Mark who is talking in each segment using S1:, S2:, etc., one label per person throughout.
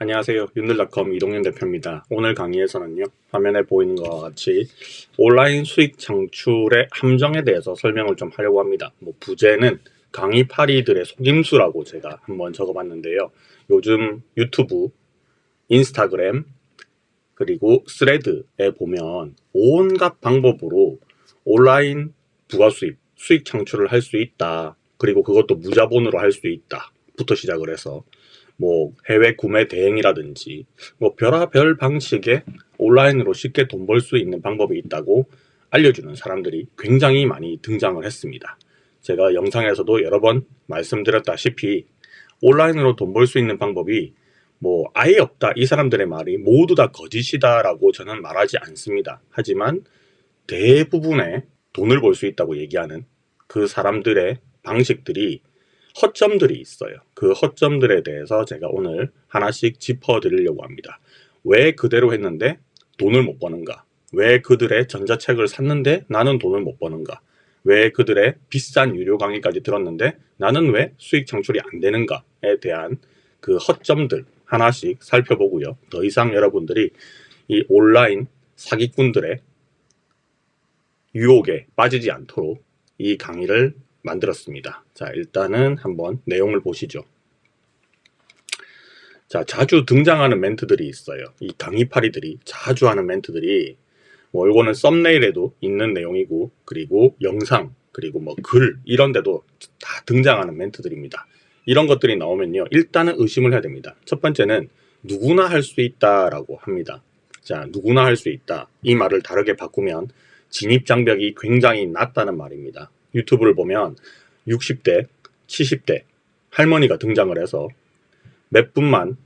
S1: 안녕하세요. 윤들닷컴 이동현 대표입니다. 오늘 강의에서는요, 화면에 보이는 것과 같이 온라인 수익 창출의 함정에 대해서 설명을 좀 하려고 합니다. 부제는 강의파리들의 속임수라고 제가 한번 적어봤는데요. 요즘 유튜브, 인스타그램, 그리고 스레드에 보면 온갖 방법으로 온라인 부가수입, 수익 창출을 할 수 있다. 그리고 그것도 무자본으로 할 수 있다. 부터 시작을 해서 해외 구매 대행이라든지 별의별 방식의 온라인으로 쉽게 돈 벌 수 있는 방법이 있다고 알려주는 사람들이 굉장히 많이 등장을 했습니다. 제가 영상에서도 여러 번 말씀드렸다시피 온라인으로 돈 벌 수 있는 방법이 아예 없다, 이 사람들의 말이 모두 다 거짓이다라고 저는 말하지 않습니다. 하지만 대부분의 돈을 벌 수 있다고 얘기하는 그 사람들의 방식들이 허점들이 있어요. 그 허점들에 대해서 제가 오늘 하나씩 짚어드리려고 합니다. 왜 그대로 했는데 돈을 못 버는가? 왜 그들의 전자책을 샀는데 나는 돈을 못 버는가? 왜 그들의 비싼 유료 강의까지 들었는데 나는 왜 수익 창출이 안 되는가에 대한 그 허점들 하나씩 살펴보고요. 더 이상 여러분들이 이 온라인 사기꾼들의 유혹에 빠지지 않도록 이 강의를 만들었습니다. 자, 일단은 한번 내용을 보시죠. 자, 자주 등장하는 멘트들이 있어요. 이 강의파리들이 자주 하는 멘트들이 이거는 썸네일에도 있는 내용이고, 그리고 영상, 그리고 글 이런 데도 다 등장하는 멘트들입니다. 이런 것들이 나오면요, 일단은 의심을 해야 됩니다. 첫 번째는 누구나 할 수 있다라고 합니다. 자, 누구나 할 수 있다. 이 말을 다르게 바꾸면 진입장벽이 굉장히 낮다는 말입니다. 유튜브를 보면 60대, 70대 할머니가 등장을 해서 몇 분만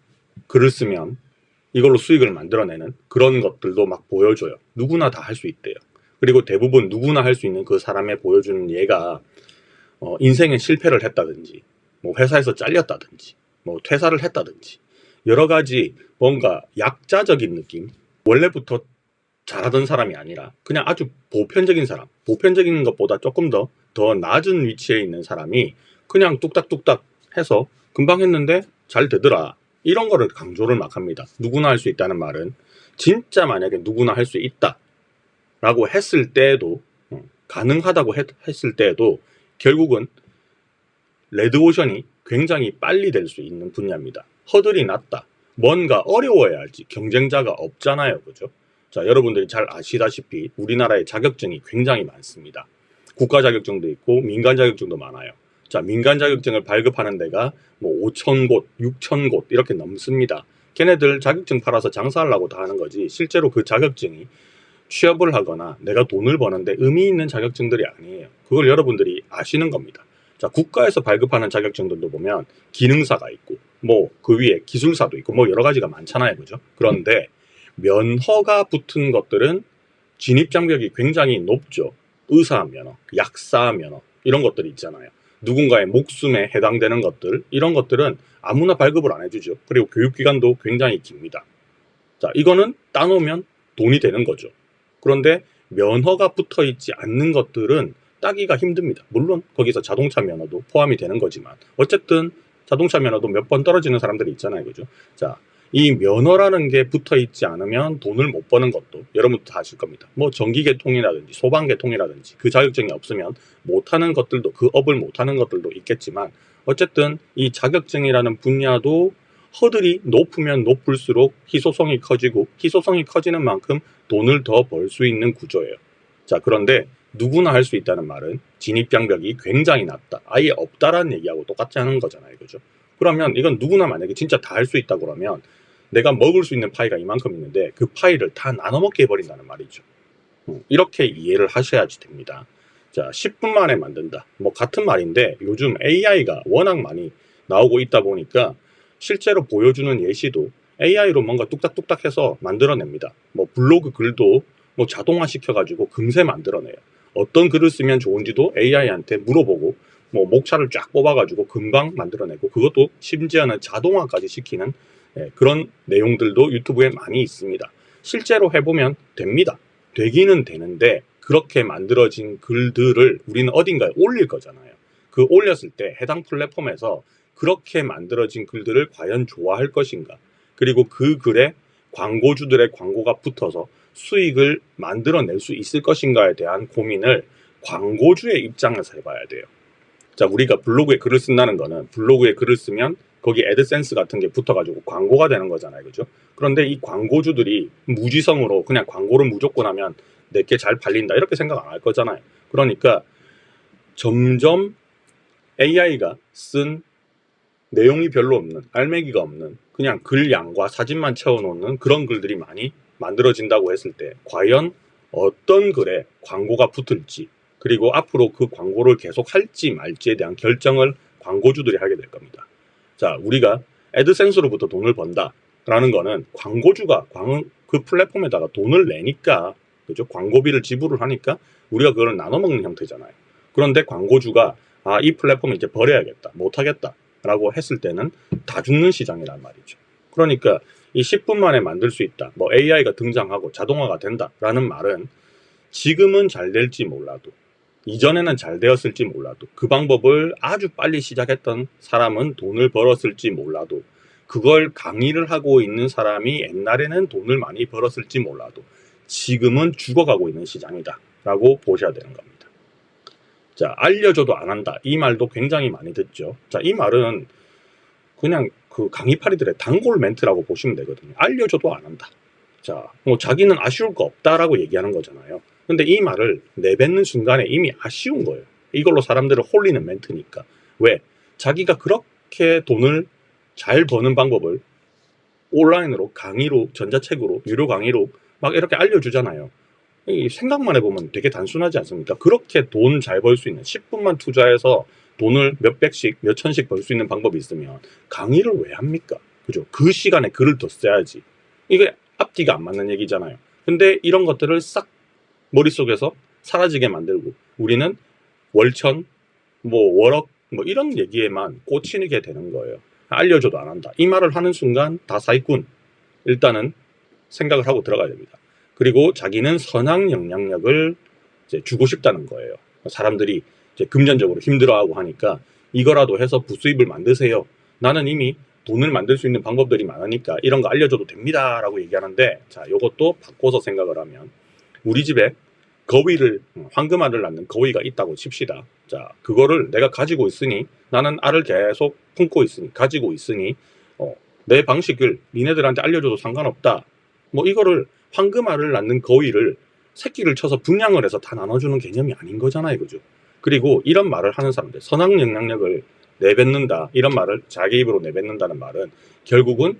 S1: 글을 쓰면 이걸로 수익을 만들어내는 그런 것들도 막 보여줘요. 누구나 다 할 수 있대요. 그리고 대부분 누구나 할 수 있는 그 사람의 보여주는 예가 인생에 실패를 했다든지, 회사에서 잘렸다든지, 퇴사를 했다든지, 여러 가지 뭔가 약자적인 느낌, 원래부터 잘하던 사람이 아니라 그냥 아주 보편적인 사람, 보편적인 것보다 조금 더 낮은 위치에 있는 사람이 그냥 뚝딱뚝딱 해서 금방 했는데 잘 되더라, 이런 거를 강조를 막 합니다. 누구나 할 수 있다는 말은 진짜 만약에 누구나 할 수 있다 라고 했을 때에도, 가능하다고 했을 때에도 결국은 레드오션이 굉장히 빨리 될 수 있는 분야입니다. 허들이 낮다, 뭔가 어려워야 할지, 경쟁자가 없잖아요, 그죠? 자, 여러분들이 잘 아시다시피 우리나라에 자격증이 굉장히 많습니다. 국가 자격증도 있고 민간 자격증도 많아요. 자, 민간 자격증을 발급하는 데가 5,000곳, 6,000곳 이렇게 넘습니다. 걔네들 자격증 팔아서 장사하려고 다 하는 거지, 실제로 그 자격증이 취업을 하거나 내가 돈을 버는데 의미 있는 자격증들이 아니에요. 그걸 여러분들이 아시는 겁니다. 자, 국가에서 발급하는 자격증들도 보면 기능사가 있고 그 위에 기술사도 있고 여러 가지가 많잖아요, 그죠? 그런데 면허가 붙은 것들은 진입장벽이 굉장히 높죠. 의사 면허, 약사 면허 이런 것들이 있잖아요. 누군가의 목숨에 해당되는 것들, 이런 것들은 아무나 발급을 안 해주죠. 그리고 교육기간도 굉장히 깁니다. 자, 이거는 따놓으면 돈이 되는 거죠. 그런데 면허가 붙어 있지 않는 것들은 따기가 힘듭니다. 물론 거기서 자동차 면허도 포함이 되는 거지만 어쨌든 자동차 면허도 몇 번 떨어지는 사람들이 있잖아요, 그죠? 자, 이 면허라는 게 붙어 있지 않으면 돈을 못 버는 것도 여러분도 다 아실 겁니다. 전기계통이라든지 소방계통이라든지 그 자격증이 없으면 못하는 것들도, 그 업을 못하는 것들도 있겠지만 어쨌든 이 자격증이라는 분야도 허들이 높으면 높을수록 희소성이 커지고, 희소성이 커지는 만큼 돈을 더 벌 수 있는 구조예요. 자, 그런데 누구나 할 수 있다는 말은 진입장벽이 굉장히 낮다, 아예 없다라는 얘기하고 똑같이 하는 거잖아요, 그죠? 그러면 이건 누구나 만약에 진짜 다 할 수 있다고 그러면 내가 먹을 수 있는 파이가 이만큼 있는데 그 파이를 다 나눠 먹게 해버린다는 말이죠. 이렇게 이해를 하셔야지 됩니다. 자, 10분 만에 만든다, 같은 말인데 요즘 AI가 워낙 많이 나오고 있다 보니까 실제로 보여주는 예시도 AI로 뭔가 뚝딱뚝딱 해서 만들어냅니다. 블로그 글도 자동화 시켜가지고 금세 만들어내요. 어떤 글을 쓰면 좋은지도 AI한테 물어보고 목차를 쫙 뽑아가지고 금방 만들어내고, 그것도 심지어는 자동화까지 시키는 그런 내용들도 유튜브에 많이 있습니다. 실제로 해보면 됩니다. 되기는 되는데 그렇게 만들어진 글들을 우리는 어딘가에 올릴 거잖아요. 그 올렸을 때 해당 플랫폼에서 그렇게 만들어진 글들을 과연 좋아할 것인가, 그리고 그 글에 광고주들의 광고가 붙어서 수익을 만들어낼 수 있을 것인가에 대한 고민을 광고주의 입장에서 해봐야 돼요. 자, 우리가 블로그에 글을 쓴다는 거는 블로그에 글을 쓰면 거기 애드센스 같은 게 붙어가지고 광고가 되는 거잖아요. 그죠? 그런데 이 광고주들이 무지성으로 그냥 광고를 무조건 하면 내게 잘 팔린다 이렇게 생각 안 할 거잖아요. 그러니까 점점 AI가 쓴 내용이 별로 없는, 알맹이가 없는 그냥 글양과 사진만 채워놓는 그런 글들이 많이 만들어진다고 했을 때 과연 어떤 글에 광고가 붙을지, 그리고 앞으로 그 광고를 계속 할지 말지에 대한 결정을 광고주들이 하게 될 겁니다. 자, 우리가 애드센스로부터 돈을 번다라는 거는 광고주가 그 플랫폼에다가 돈을 내니까, 그죠? 광고비를 지불을 하니까 우리가 그걸 나눠먹는 형태잖아요. 그런데 광고주가 이 플랫폼을 이제 버려야겠다, 못하겠다 라고 했을 때는 다 죽는 시장이란 말이죠. 그러니까 이 10분 만에 만들 수 있다, 뭐 AI가 등장하고 자동화가 된다라는 말은 지금은 잘 될지 몰라도, 이전에는 잘 되었을지 몰라도, 그 방법을 아주 빨리 시작했던 사람은 돈을 벌었을지 몰라도, 그걸 강의를 하고 있는 사람이 옛날에는 돈을 많이 벌었을지 몰라도 지금은 죽어가고 있는 시장이다 라고 보셔야 되는 겁니다. 자, 알려줘도 안 한다, 이 말도 굉장히 많이 듣죠. 자, 이 말은 그냥 그 강의파리들의 단골 멘트라고 보시면 되거든요. 알려줘도 안 한다. 자, 뭐 자기는 아쉬울 거 없다라고 얘기하는 거잖아요. 근데 이 말을 내뱉는 순간에 이미 아쉬운 거예요. 이걸로 사람들을 홀리는 멘트니까. 왜? 자기가 그렇게 돈을 잘 버는 방법을 온라인으로, 강의로, 전자책으로, 유료 강의로 막 이렇게 알려주잖아요. 생각만 해보면 되게 단순하지 않습니까? 그렇게 돈 잘 벌 수 있는, 10분만 투자해서 돈을 몇백씩, 몇천씩 벌 수 있는 방법이 있으면 강의를 왜 합니까? 그죠? 그 시간에 글을 더 써야지. 이게 앞뒤가 안 맞는 얘기잖아요. 근데 이런 것들을 싹 머릿속에서 사라지게 만들고 우리는 월천, 뭐 월억, 뭐 이런 얘기에만 꽂히게 되는 거예요. 알려줘도 안 한다, 이 말을 하는 순간 다 사기꾼, 일단은 생각을 하고 들어가야 됩니다. 그리고 자기는 선한 영향력을 이제 주고 싶다는 거예요. 사람들이 이제 금전적으로 힘들어하고 하니까 이거라도 해서 부수입을 만드세요. 나는 이미 돈을 만들 수 있는 방법들이 많으니까 이런 거 알려줘도 됩니다 라고 얘기하는데, 자, 요것도 바꿔서 생각을 하면 우리 집에 거위를, 황금알을 낳는 거위가 있다고 칩시다. 자, 그거를 내가 가지고 있으니, 나는 알을 계속 품고 있으니, 가지고 있으니 내 방식을 니네들한테 알려줘도 상관없다, 뭐 이거를 황금알을 낳는 거위를 새끼를 쳐서 분양을 해서 다 나눠주는 개념이 아닌 거잖아요. 그죠? 그리고 이런 말을 하는 사람들, 선악 영향력을 내뱉는다, 이런 말을 자기 입으로 내뱉는다는 말은 결국은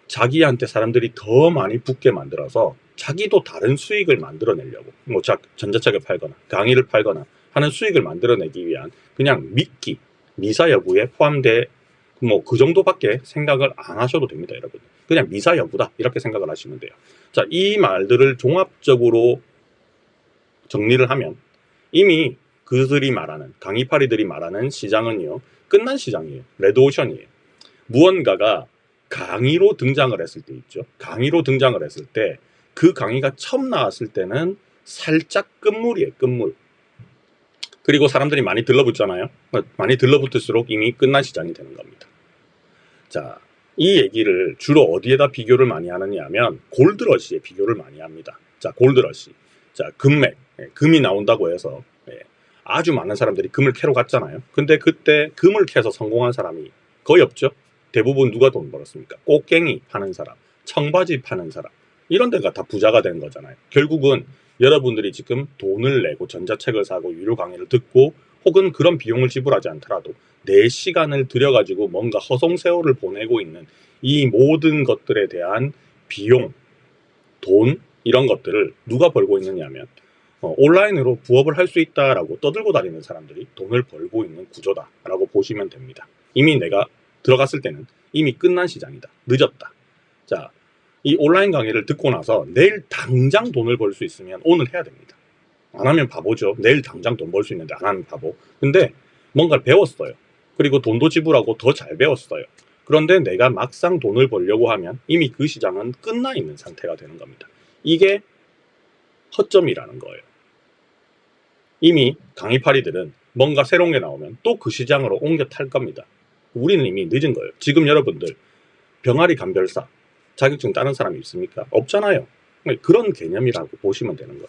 S1: 자기한테 사람들이 더 많이 붙게 만들어서 자기도 다른 수익을 만들어내려고, 뭐 전자책을 팔거나 강의를 팔거나 하는 수익을 만들어내기 위한 그냥 미끼, 미사 여부에 포함돼, 뭐 그 정도밖에 생각을 안 하셔도 됩니다, 여러분. 그냥 미사 여부다 이렇게 생각을 하시면 돼요. 자, 이 말들을 종합적으로 정리를 하면 이미 그들이 말하는, 강의파리들이 말하는 시장은요, 끝난 시장이에요. 레드오션이에요. 무언가가 강의로 등장을 했을 때 있죠. 강의로 등장을 했을 때 그 강의가 처음 나왔을 때는 살짝 끝물이에요. 끝물. 그리고 사람들이 많이 들러붙잖아요. 많이 들러붙을수록 이미 끝난 시장이 되는 겁니다. 자, 이 얘기를 주로 어디에다 비교를 많이 하느냐 하면 골드러시에 비교를 많이 합니다. 자, 골드러시. 자, 금맥. 금이 나온다고 해서 아주 많은 사람들이 금을 캐러 갔잖아요. 근데 그때 금을 캐서 성공한 사람이 거의 없죠. 대부분 누가 돈 벌었습니까? 꽃갱이 파는 사람, 청바지 파는 사람, 이런 데가 다 부자가 된 거잖아요. 결국은 여러분들이 지금 돈을 내고 전자책을 사고 유료 강의를 듣고 혹은 그런 비용을 지불하지 않더라도 내 시간을 들여가지고 뭔가 허송세월을 보내고 있는 이 모든 것들에 대한 비용, 돈, 이런 것들을 누가 벌고 있느냐 하면 온라인으로 부업을 할 수 있다라고 떠들고 다니는 사람들이 돈을 벌고 있는 구조다라고 보시면 됩니다. 이미 내가 들어갔을 때는 이미 끝난 시장이다, 늦었다. 자, 이 온라인 강의를 듣고 나서 내일 당장 돈을 벌 수 있으면 오늘 해야 됩니다. 안 하면 바보죠. 내일 당장 돈 벌 수 있는데 안 하면 바보. 근데 뭔가를 배웠어요. 그리고 돈도 지불하고 더 잘 배웠어요. 그런데 내가 막상 돈을 벌려고 하면 이미 그 시장은 끝나 있는 상태가 되는 겁니다. 이게 허점이라는 거예요. 이미 강의파리들은 뭔가 새로운 게 나오면 또 그 시장으로 옮겨 탈 겁니다. 우리는 이미 늦은 거예요. 지금 여러분들 병아리 감별사, 자격증 따는 사람이 있습니까? 없잖아요. 그런 개념이라고 보시면 되는 거예요.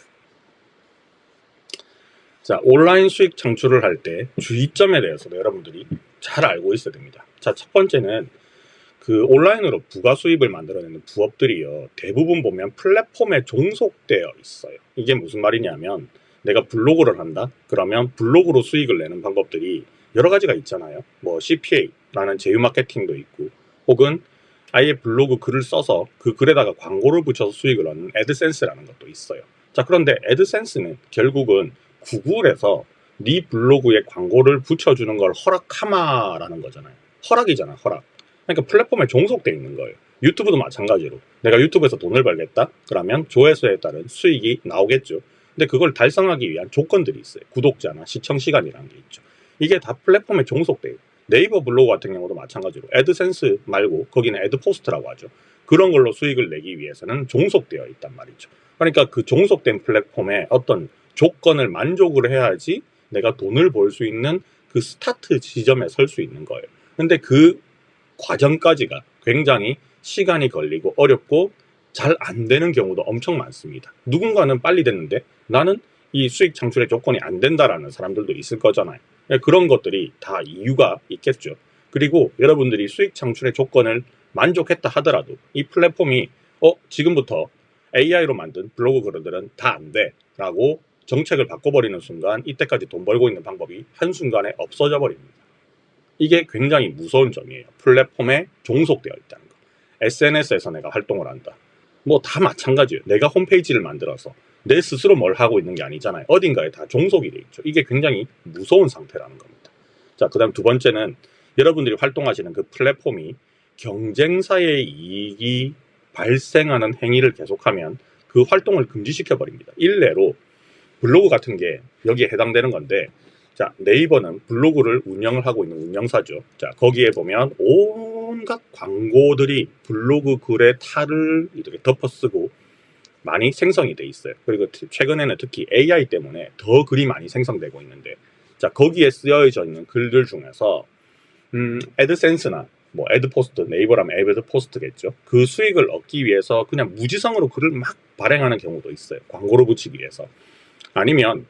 S1: 자, 온라인 수익 창출을 할 때 주의점에 대해서도 여러분들이 잘 알고 있어야 됩니다. 자, 첫 번째는 그 온라인으로 부가 수입을 만들어내는 부업들이요, 대부분 보면 플랫폼에 종속되어 있어요. 이게 무슨 말이냐면, 내가 블로그를 한다? 그러면 블로그로 수익을 내는 방법들이 여러 가지가 있잖아요. 뭐 CPA라는 제휴 마케팅도 있고, 혹은 아예 블로그 글을 써서 그 글에다가 광고를 붙여서 수익을 얻는 애드센스라는 것도 있어요. 자, 그런데 애드센스는 결국은 구글에서 네 블로그에 광고를 붙여주는 걸 허락하마라는 거잖아요. 허락이잖아, 허락. 그러니까 플랫폼에 종속되어 있는 거예요. 유튜브도 마찬가지로 내가 유튜브에서 돈을 벌겠다? 그러면 조회수에 따른 수익이 나오겠죠. 근데 그걸 달성하기 위한 조건들이 있어요. 구독자나 시청 시간이라는 게 있죠. 이게 다 플랫폼에 종속돼요. 네이버 블로그 같은 경우도 마찬가지로 애드센스 말고 거기는 애드포스트라고 하죠. 그런 걸로 수익을 내기 위해서는 종속되어 있단 말이죠. 그러니까 그 종속된 플랫폼에 어떤 조건을 만족을 해야지 내가 돈을 벌 수 있는 그 스타트 지점에 설 수 있는 거예요. 근데 그 과정까지가 굉장히 시간이 걸리고 어렵고 잘 안 되는 경우도 엄청 많습니다. 누군가는 빨리 됐는데 나는 이 수익 창출의 조건이 안 된다라는 사람들도 있을 거잖아요. 그런 것들이 다 이유가 있겠죠. 그리고 여러분들이 수익 창출의 조건을 만족했다 하더라도 이 플랫폼이 지금부터 AI로 만든 블로그 글들은 다 안 돼 라고 정책을 바꿔버리는 순간 이때까지 돈 벌고 있는 방법이 한순간에 없어져 버립니다. 이게 굉장히 무서운 점이에요. 플랫폼에 종속되어 있다는 거. SNS에서 내가 활동을 한다. 뭐 다 마찬가지예요. 내가 홈페이지를 만들어서 내 스스로 뭘 하고 있는 게 아니잖아요. 어딘가에 다 종속이 돼 있죠. 이게 굉장히 무서운 상태라는 겁니다. 자, 그 다음 두 번째는 여러분들이 활동하시는 그 플랫폼이 경쟁사의 이익이 발생하는 행위를 계속하면 그 활동을 금지시켜 버립니다. 일례로 블로그 같은 게 여기에 해당되는 건데, 자, 네이버는 블로그를 운영을 하고 있는 운영사죠. 자, 거기에 보면 온갖 광고들이 블로그 글의 탈을 이렇게 덮어쓰고 많이 생성이 돼 있어요. 그리고 최근에는 특히 AI 때문에 더 글이 많이 생성되고 있는데, 자, 거기에 쓰여져 있는 글들 중에서 애드센스나 뭐 애드포스트, 네이버라면 애드포스트겠죠. 그 수익을 얻기 위해서 그냥 무지성으로 글을 막 발행하는 경우도 있어요. 광고를 붙이기 위해서. 아니면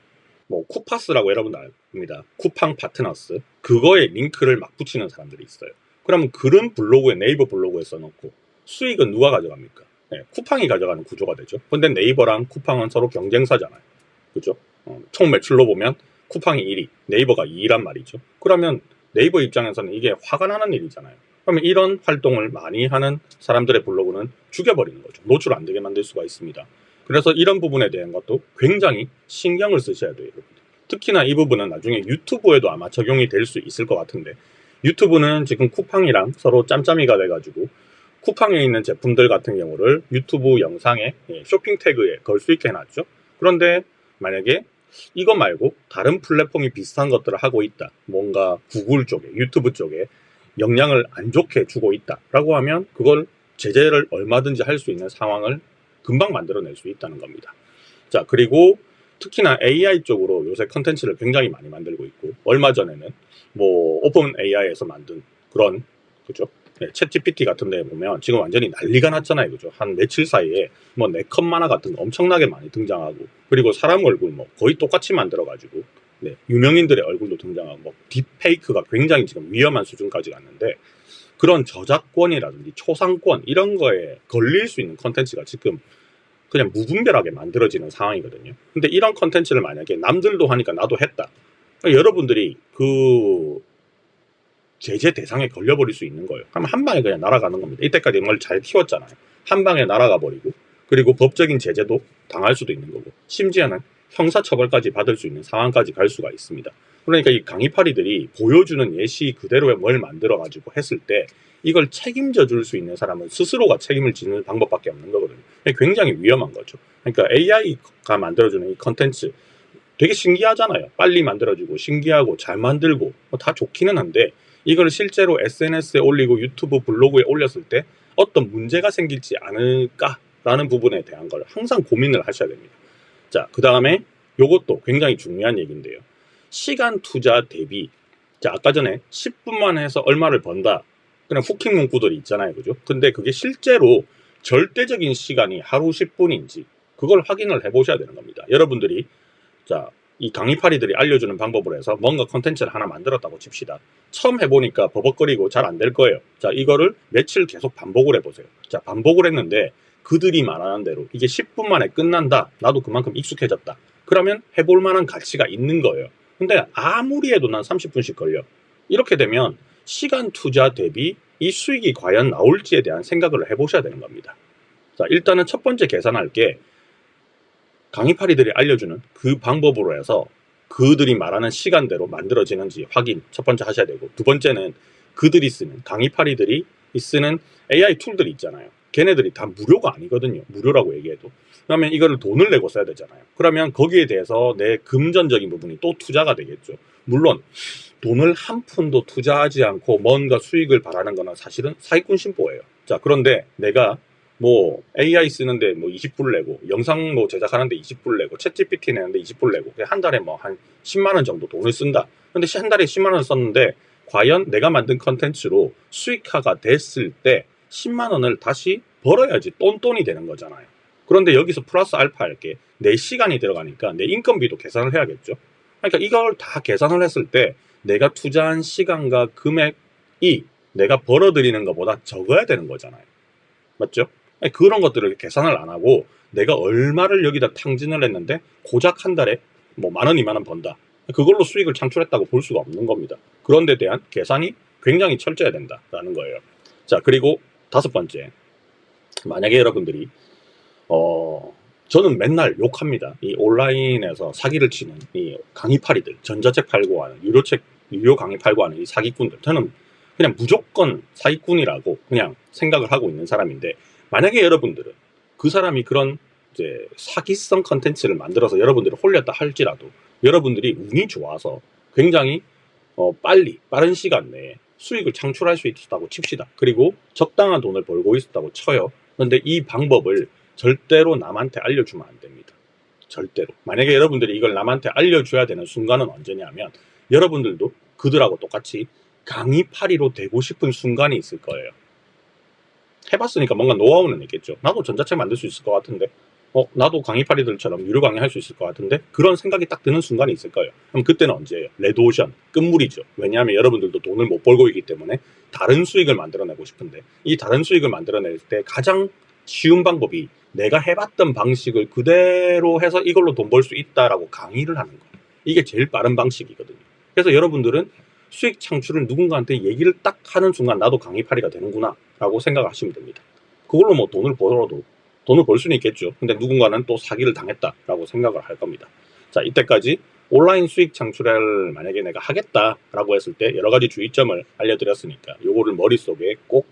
S1: 뭐 쿠파스라고 여러분들 압니다. 쿠팡 파트너스. 그거에 링크를 막 붙이는 사람들이 있어요. 그러면 글은 블로그에, 네이버 블로그에 써놓고 수익은 누가 가져갑니까? 네, 쿠팡이 가져가는 구조가 되죠. 근데 네이버랑 쿠팡은 서로 경쟁사잖아요. 그죠? 총 매출로 보면 쿠팡이 1위, 네이버가 2위란 말이죠. 그러면 네이버 입장에서는 이게 화가 나는 일이잖아요. 그러면 이런 활동을 많이 하는 사람들의 블로그는 죽여버리는 거죠. 노출 안 되게 만들 수가 있습니다. 그래서 이런 부분에 대한 것도 굉장히 신경을 쓰셔야 돼요. 특히나 이 부분은 나중에 유튜브에도 아마 적용이 될 수 있을 것 같은데, 유튜브는 지금 쿠팡이랑 서로 짬짬이가 돼가지고 쿠팡에 있는 제품들 같은 경우를 유튜브 영상에 쇼핑 태그에 걸 수 있게 해놨죠. 그런데 만약에 이거 말고 다른 플랫폼이 비슷한 것들을 하고 있다, 뭔가 구글 쪽에, 유튜브 쪽에 영향을 안 좋게 주고 있다 라고 하면 그걸 제재를 얼마든지 할 수 있는 상황을 금방 만들어낼 수 있다는 겁니다. 자, 그리고 특히나 AI 쪽으로 요새 컨텐츠를 굉장히 많이 만들고 있고, 얼마 전에는 뭐 오픈 AI에서 만든 그런, 그죠? 네, 챗 GPT 같은 데 보면 지금 완전히 난리가 났잖아요. 그죠? 한 며칠 사이에 뭐 네컷 만화 같은 거 엄청나게 많이 등장하고, 그리고 사람 얼굴 뭐 거의 똑같이 만들어가지고, 네, 유명인들의 얼굴도 등장하고, 뭐 딥페이크가 굉장히 지금 위험한 수준까지 갔는데, 그런 저작권이라든지 초상권 이런 거에 걸릴 수 있는 컨텐츠가 지금 그냥 무분별하게 만들어지는 상황이거든요. 근데 이런 컨텐츠를 만약에 남들도 하니까 나도 했다, 그러니까 여러분들이 그 제재 대상에 걸려버릴 수 있는 거예요. 그럼 한 방에 그냥 날아가는 겁니다. 이때까지 이걸 잘 키웠잖아요. 한 방에 날아가 버리고, 그리고 법적인 제재도 당할 수도 있는 거고, 심지어는 형사처벌까지 받을 수 있는 상황까지 갈 수가 있습니다. 그러니까 이 강의파리들이 보여주는 예시 그대로의 뭘 만들어가지고 했을 때 이걸 책임져 줄 수 있는 사람은 스스로가 책임을 지는 방법밖에 없는 거거든요. 굉장히 위험한 거죠. 그러니까 AI가 만들어주는 이 컨텐츠 되게 신기하잖아요. 빨리 만들어지고 신기하고 잘 만들고 다 좋기는 한데, 이걸 실제로 SNS에 올리고 유튜브 블로그에 올렸을 때 어떤 문제가 생길지 않을까라는 부분에 대한 걸 항상 고민을 하셔야 됩니다. 자, 그 다음에 요것도 굉장히 중요한 얘기인데요. 시간 투자 대비. 자, 아까 전에 10분만 해서 얼마를 번다, 그냥 후킹 문구들이 있잖아요. 그죠? 근데 그게 실제로 절대적인 시간이 하루 10분인지 그걸 확인을 해보셔야 되는 겁니다. 여러분들이 자, 이 강의파리들이 알려주는 방법으로 해서 뭔가 컨텐츠를 하나 만들었다고 칩시다. 처음 해보니까 버벅거리고 잘 안 될 거예요. 자, 이거를 며칠 계속 반복을 해보세요. 자, 반복을 했는데 그들이 말하는 대로 이게 10분 만에 끝난다. 나도 그만큼 익숙해졌다. 그러면 해볼 만한 가치가 있는 거예요. 근데 아무리 해도 난 30분씩 걸려. 이렇게 되면 시간 투자 대비 이 수익이 과연 나올지에 대한 생각을 해보셔야 되는 겁니다. 자, 일단은 첫 번째 계산할 게 강의파리들이 알려주는 그 방법으로 해서 그들이 말하는 시간대로 만들어지는지 확인 첫 번째 하셔야 되고, 두 번째는 그들이 쓰는 강의파리들이 쓰는 AI 툴들이 있잖아요. 걔네들이 다 무료가 아니거든요. 무료라고 얘기해도. 그러면 이거를 돈을 내고 써야 되잖아요. 그러면 거기에 대해서 내 금전적인 부분이 또 투자가 되겠죠. 물론 돈을 한 푼도 투자하지 않고 뭔가 수익을 바라는 거는 사실은 사기꾼 심보예요. 자, 그런데 내가 뭐 AI 쓰는데 뭐 20불 내고 영상 뭐 제작하는데 20불 내고 챗GPT 내는데 20불 내고 한 달에 뭐 한 10만 원 정도 돈을 쓴다. 근데 한 달에 10만 원을 썼는데 과연 내가 만든 컨텐츠로 수익화가 됐을 때 10만 원을 다시 벌어야지 똔똔이 되는 거잖아요. 그런데 여기서 플러스 알파 할게 내 시간이 들어가니까 내 인건비도 계산을 해야겠죠. 그러니까 이걸 다 계산을 했을 때 내가 투자한 시간과 금액이 내가 벌어들이는 것보다 적어야 되는 거잖아요. 맞죠? 그런 것들을 계산을 안 하고 내가 얼마를 여기다 탕진을 했는데 고작 한 달에 뭐 만 원, 2만 원 번다. 그걸로 수익을 창출했다고 볼 수가 없는 겁니다. 그런 데 대한 계산이 굉장히 철저해야 된다라는 거예요. 자, 그리고 다섯 번째. 만약에 여러분들이 저는 맨날 욕합니다. 이 온라인에서 사기를 치는 이 강의파리들, 전자책 팔고 하는 유료 강의 팔고 하는 이 사기꾼들. 저는 그냥 무조건 사기꾼이라고 그냥 생각을 하고 있는 사람인데, 만약에 여러분들은 그 사람이 그런 이제 사기성 컨텐츠를 만들어서 여러분들을 홀렸다 할지라도 여러분들이 운이 좋아서 굉장히 빠른 시간 내에 수익을 창출할 수 있었다고 칩시다. 그리고 적당한 돈을 벌고 있었다고 쳐요. 그런데 이 방법을 절대로 남한테 알려주면 안 됩니다. 절대로. 만약에 여러분들이 이걸 남한테 알려줘야 되는 순간은 언제냐면 여러분들도 그들하고 똑같이 강의파리로 되고 싶은 순간이 있을 거예요. 해봤으니까 뭔가 노하우는 있겠죠. 나도 전자책 만들 수 있을 것 같은데, 나도 강의파리들처럼 유료 강의 할 수 있을 것 같은데, 그런 생각이 딱 드는 순간이 있을 거예요. 그럼 그때는 언제예요? 레드오션, 끝물이죠. 왜냐하면 여러분들도 돈을 못 벌고 있기 때문에 다른 수익을 만들어내고 싶은데, 이 다른 수익을 만들어낼 때 가장 쉬운 방법이 내가 해봤던 방식을 그대로 해서 이걸로 돈 벌 수 있다라고 강의를 하는 거예요. 이게 제일 빠른 방식이거든요. 그래서 여러분들은 수익 창출을 누군가한테 얘기를 딱 하는 순간 나도 강의파리가 되는구나 라고 생각하시면 됩니다. 그걸로 뭐 돈을 벌어도 돈을 벌 수는 있겠죠. 근데 누군가는 또 사기를 당했다라고 생각을 할 겁니다. 자, 이때까지 온라인 수익 창출을 만약에 내가 하겠다라고 했을 때 여러 가지 주의점을 알려드렸으니까 요거를 머릿속에 꼭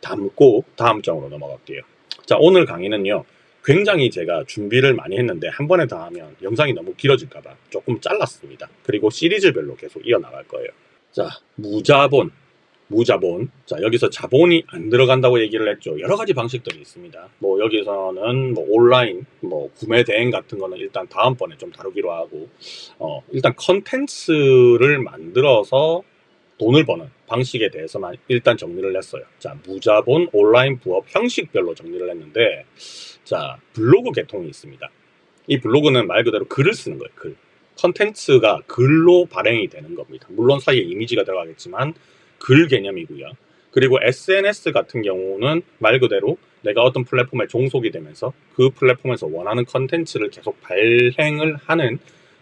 S1: 담고 다음 장으로 넘어갈게요. 자, 오늘 강의는요, 굉장히 제가 준비를 많이 했는데 한 번에 다 하면 영상이 너무 길어질까봐 조금 잘랐습니다. 그리고 시리즈별로 계속 이어나갈 거예요. 자, 무자본. 자, 여기서 자본이 안 들어간다고 얘기를 했죠. 여러 가지 방식들이 있습니다. 뭐 여기서는 뭐 온라인 뭐 구매 대행 같은 거는 일단 다음번에 좀 다루기로 하고, 일단 컨텐츠를 만들어서 돈을 버는 방식에 대해서만 일단 정리를 했어요. 자, 무자본 온라인 부업 형식별로 정리를 했는데, 자, 블로그 계통이 있습니다. 이 블로그는 말 그대로 글을 쓰는 거예요. 글. 컨텐츠가 글로 발행이 되는 겁니다. 물론 사이에 이미지가 들어가겠지만 글 개념이고요. 그리고 SNS 같은 경우는 말 그대로 내가 어떤 플랫폼에 종속이 되면서 그 플랫폼에서 원하는 컨텐츠를 계속 발행을 하는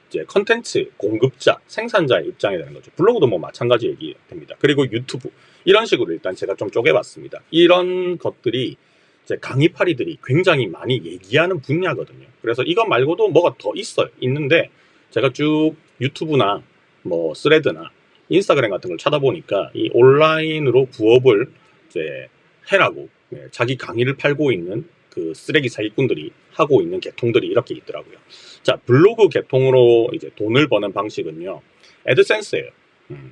S1: 이제 컨텐츠 공급자, 생산자의 입장이 되는 거죠. 블로그도 뭐 마찬가지 얘기 됩니다. 그리고 유튜브. 이런 식으로 일단 제가 좀 쪼개봤습니다. 이런 것들이 이제 강의파리들이 굉장히 많이 얘기하는 분야거든요. 그래서 이거 말고도 뭐가 더 있어요. 있는데 제가 쭉 유튜브나 뭐 스레드나 인스타그램 같은 걸 찾아보니까 이 온라인으로 부업을 이제 해라고 자기 강의를 팔고 있는 그 쓰레기 사기꾼들이 하고 있는 계통들이 이렇게 있더라고요. 자, 블로그 계통으로 이제 돈을 버는 방식은요, 애드센스예요.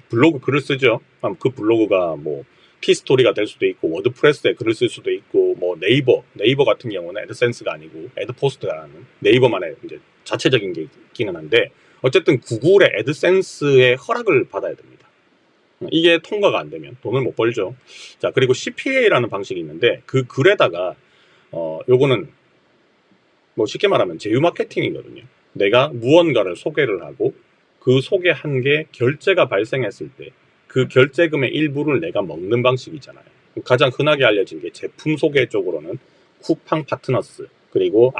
S1: 블로그 글을 쓰죠. 그 블로그가 뭐 티스토리가 될 수도 있고 워드프레스에 글을 쓸 수도 있고, 뭐 네이버 같은 경우는 애드센스가 아니고 애드포스트라는 네이버만의 이제 자체적인 게 있기는 한데, 어쨌든 구글의 애드센스의 허락을 받아야 됩니다. 이게 통과가 안 되면 돈을 못 벌죠. 자, 그리고 CPA라는 방식이 있는데 그 글에다가 요거는 뭐 쉽게 말하면 제휴 마케팅이거든요. 내가 무언가를 소개를 하고 그 소개한 게 결제가 발생했을 때 그 결제금의 일부를 내가 먹는 방식이잖아요. 가장 흔하게 알려진 게 제품 소개 쪽으로는 쿠팡 파트너스, 그리고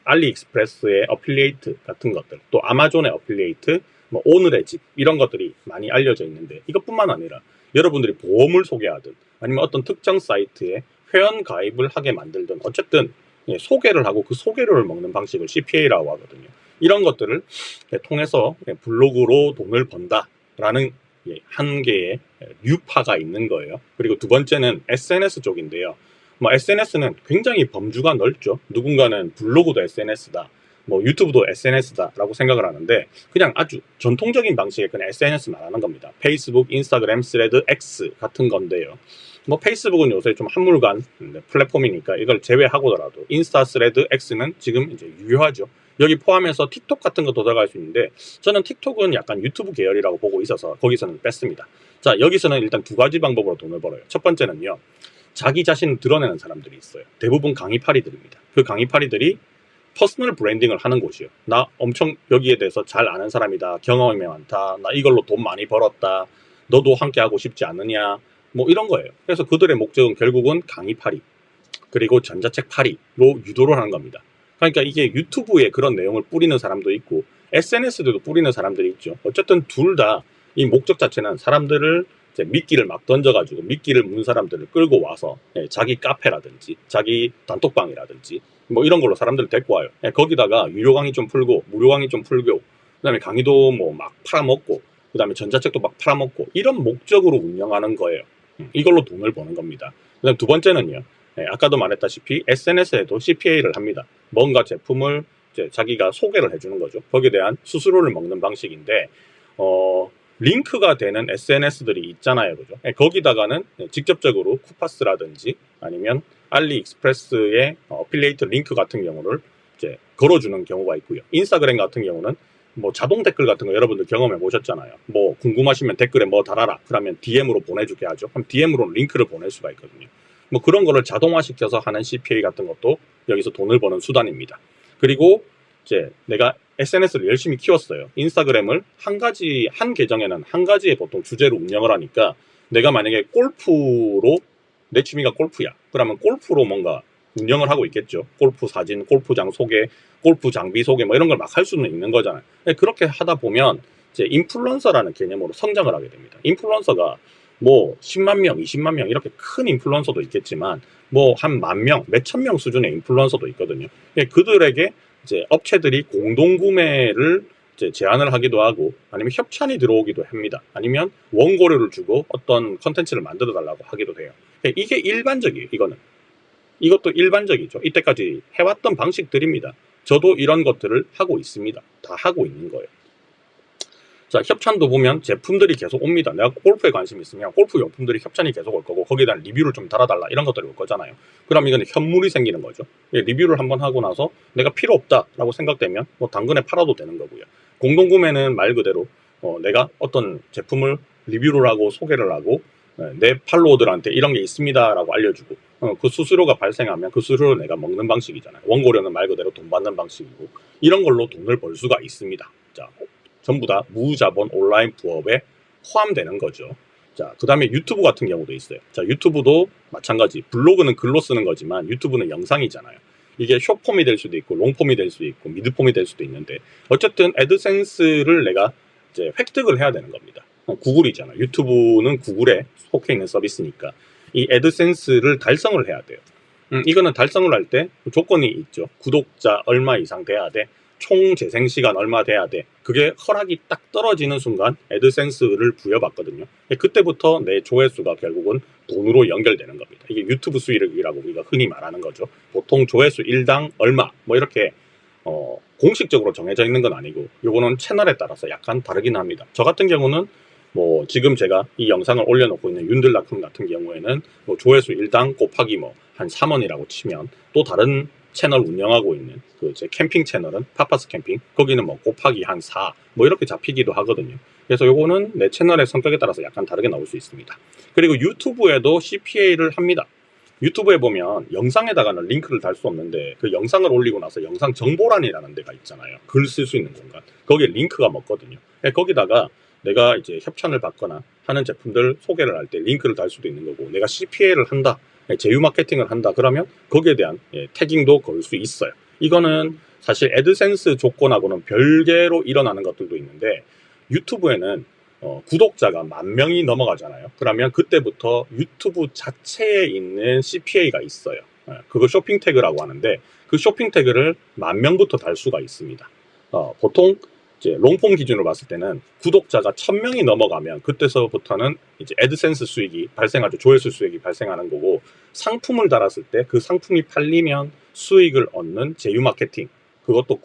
S1: 알리익스프레스의 어필리에이트 같은 것들, 또 아마존의 어필리에이트, 뭐 오늘의 집, 이런 것들이 많이 알려져 있는데, 이것뿐만 아니라 여러분들이 보험을 소개하든 아니면 어떤 특정 사이트에 회원 가입을 하게 만들든 어쨌든 소개를 하고 그 소개료를 먹는 방식을 CPA라고 하거든요. 이런 것들을 통해서 블로그로 돈을 번다라는 한 개의 류파가 있는 거예요. 그리고 두 번째는 SNS 쪽인데요. 뭐 SNS는 굉장히 범주가 넓죠. 누군가는 블로그도 SNS다, 뭐 유튜브도 SNS다라고 생각을 하는데 그냥 아주 전통적인 방식의 그냥 SNS 말하는 겁니다. 페이스북, 인스타그램, 스레드, X 같은 건데요. 뭐 페이스북은 요새 좀 한물간 플랫폼이니까 이걸 제외하고더라도 인스타, 스레드, X는 지금 이제 유효하죠. 여기 포함해서 틱톡 같은 것도 들어갈 수 있는데 저는 틱톡은 약간 유튜브 계열이라고 보고 있어서 거기서는 뺐습니다. 자, 여기서는 일단 두 가지 방법으로 돈을 벌어요. 첫 번째는요, 자기 자신을 드러내는 사람들이 있어요. 대부분 강의파리들입니다. 그 강의파리들이 퍼스널 브랜딩을 하는 곳이요. 나 엄청 여기에 대해서 잘 아는 사람이다, 경험이 많다, 나 이걸로 돈 많이 벌었다, 너도 함께 하고 싶지 않느냐, 뭐 이런 거예요. 그래서 그들의 목적은 결국은 강의파리 그리고 전자책 파리로 유도를 하는 겁니다. 그러니까 이게 유튜브에 그런 내용을 뿌리는 사람도 있고 SNS에도 뿌리는 사람들이 있죠. 어쨌든 둘 다 이 목적 자체는 사람들을 이제 미끼를 막 던져가지고 미끼를 문 사람들을 끌고 와서 자기 카페라든지 자기 단톡방이라든지 뭐 이런 걸로 사람들을 데리고 와요. 거기다가 유료 강의 좀 풀고 무료 강의 좀 풀고 그다음에 강의도 뭐 막 팔아먹고 그다음에 전자책도 막 팔아먹고 이런 목적으로 운영하는 거예요. 이걸로 돈을 버는 겁니다. 그다음 두 번째는요. 아까도 말했다시피 SNS에도 CPA를 합니다. 뭔가 제품을 이제 자기가 소개를 해주는 거죠. 거기에 대한 수수료를 먹는 방식인데 링크가 되는 SNS들이 있잖아요. 그죠? 거기다가는 직접적으로 쿠파스라든지 아니면 알리익스프레스의 어필리에이트 링크 같은 경우를 이제 걸어주는 경우가 있고요. 인스타그램 같은 경우는 뭐 자동 댓글 같은 거 여러분들 경험해 보셨잖아요. 뭐 궁금하시면 댓글에 뭐 달아라. 그러면 DM으로 보내주게 하죠. 그럼 DM으로 링크를 보낼 수가 있거든요. 뭐 그런 거를 자동화시켜서 하는 CPA 같은 것도 여기서 돈을 버는 수단입니다. 그리고 이제 내가 SNS를 열심히 키웠어요. 인스타그램을 한 계정에는 한 가지의 보통 주제로 운영을 하니까 내가 만약에 골프로 내 취미가 골프야. 그러면 골프로 뭔가 운영을 하고 있겠죠. 골프 사진, 골프장 소개, 골프 장비 소개 뭐 이런 걸 막 할 수는 있는 거잖아요. 그렇게 하다 보면 이제 인플루언서라는 개념으로 성장을 하게 됩니다. 인플루언서가 뭐 10만 명, 20만 명 이렇게 큰 인플루언서도 있겠지만 뭐 한 만 명, 몇천 명 수준의 인플루언서도 있거든요. 그들에게 이제 업체들이 공동 구매를 이제 제안을 하기도 하고 아니면 협찬이 들어오기도 합니다. 아니면 원고료를 주고 어떤 컨텐츠를 만들어 달라고 하기도 돼요. 이게 일반적이에요. 이것도 일반적이죠. 이때까지 해왔던 방식들입니다. 저도 이런 것들을 하고 있습니다. 다 하고 있는 거예요. 자, 협찬도 보면 제품들이 계속 옵니다. 내가 골프에 관심 있으면 골프 용품들이 협찬이 계속 올 거고 거기에 대한 리뷰를 좀 달아달라 이런 것들이 올 거잖아요. 그럼 이건 현물이 생기는 거죠. 리뷰를 한번 하고 나서 내가 필요 없다라고 생각되면 뭐 당근에 팔아도 되는 거고요. 공동구매는 말 그대로 내가 어떤 제품을 리뷰를 하고 소개를 하고 내 팔로워들한테 이런 게 있습니다라고 알려주고 그 수수료가 발생하면 그 수수료를 내가 먹는 방식이잖아요. 원고료는 말 그대로 돈 받는 방식이고 이런 걸로 돈을 벌 수가 있습니다. 자, 전부 다 무자본 온라인 부업에 포함되는 거죠. 자, 그 다음에 유튜브 같은 경우도 있어요. 자, 유튜브도 마찬가지. 블로그는 글로 쓰는 거지만 유튜브는 영상이잖아요. 이게 숏폼이 될 수도 있고 롱폼이 될 수도 있고 미드폼이 될 수도 있는데 어쨌든 애드센스를 내가 이제 획득을 해야 되는 겁니다. 구글이잖아요. 유튜브는 구글에 속해 있는 서비스니까 이 애드센스를 달성을 해야 돼요. 이거는 달성을 할 때 조건이 있죠. 구독자 얼마 이상 돼야 돼. 총 재생 시간 얼마 돼야 돼. 그게 허락이 딱 떨어지는 순간 애드센스를 부여받거든요. 그때부터 내 조회수가 결국은 돈으로 연결되는 겁니다. 이게 유튜브 수익이라고 우리가 흔히 말하는 거죠. 보통 조회수 1당 얼마 뭐 이렇게 공식적으로 정해져 있는 건 아니고 요거는 채널에 따라서 약간 다르긴 합니다. 저 같은 경우는 뭐 지금 제가 이 영상을 올려놓고 있는 윤들닷컴 같은 경우에는 뭐 조회수 1당 곱하기 뭐 한 3원이라고 치면 또 다른 채널 운영하고 있는 그 제 캠핑 채널은 파파스 캠핑, 거기는 뭐 곱하기 한 4 뭐 이렇게 잡히기도 하거든요. 그래서 요거는 내 채널의 성격에 따라서 약간 다르게 나올 수 있습니다. 그리고 유튜브에도 CPA를 합니다. 유튜브에 보면 영상에다가는 링크를 달 수 없는데 그 영상을 올리고 나서 영상 정보란이라는 데가 있잖아요. 글 쓸 수 있는 공간. 거기에 링크가 먹거든요. 거기다가 내가 이제 협찬을 받거나 하는 제품들 소개를 할 때 링크를 달 수도 있는 거고, 내가 CPA를 한다, 제휴 마케팅을 한다 그러면 거기에 대한 태깅도 걸 수 있어요. 이거는 사실 애드센스 조건하고는 별개로 일어나는 것들도 있는데, 유튜브에는 구독자가 10,000명이 넘어가잖아요. 그러면 그때부터 유튜브 자체에 있는 CPA가 있어요. 그걸 쇼핑 태그라고 하는데, 그 쇼핑 태그를 10,000명부터 달 수가 있습니다. 보통 이제 롱폼 기준으로 봤을 때는 구독자가 1,000명이 넘어가면 그때서부터는 이제 애드센스 수익이 발생하죠. 조회수 수익이 발생하는 거고, 상품을 달았을 때 그 상품이 팔리면 수익을 얻는 제휴 마케팅, 그것도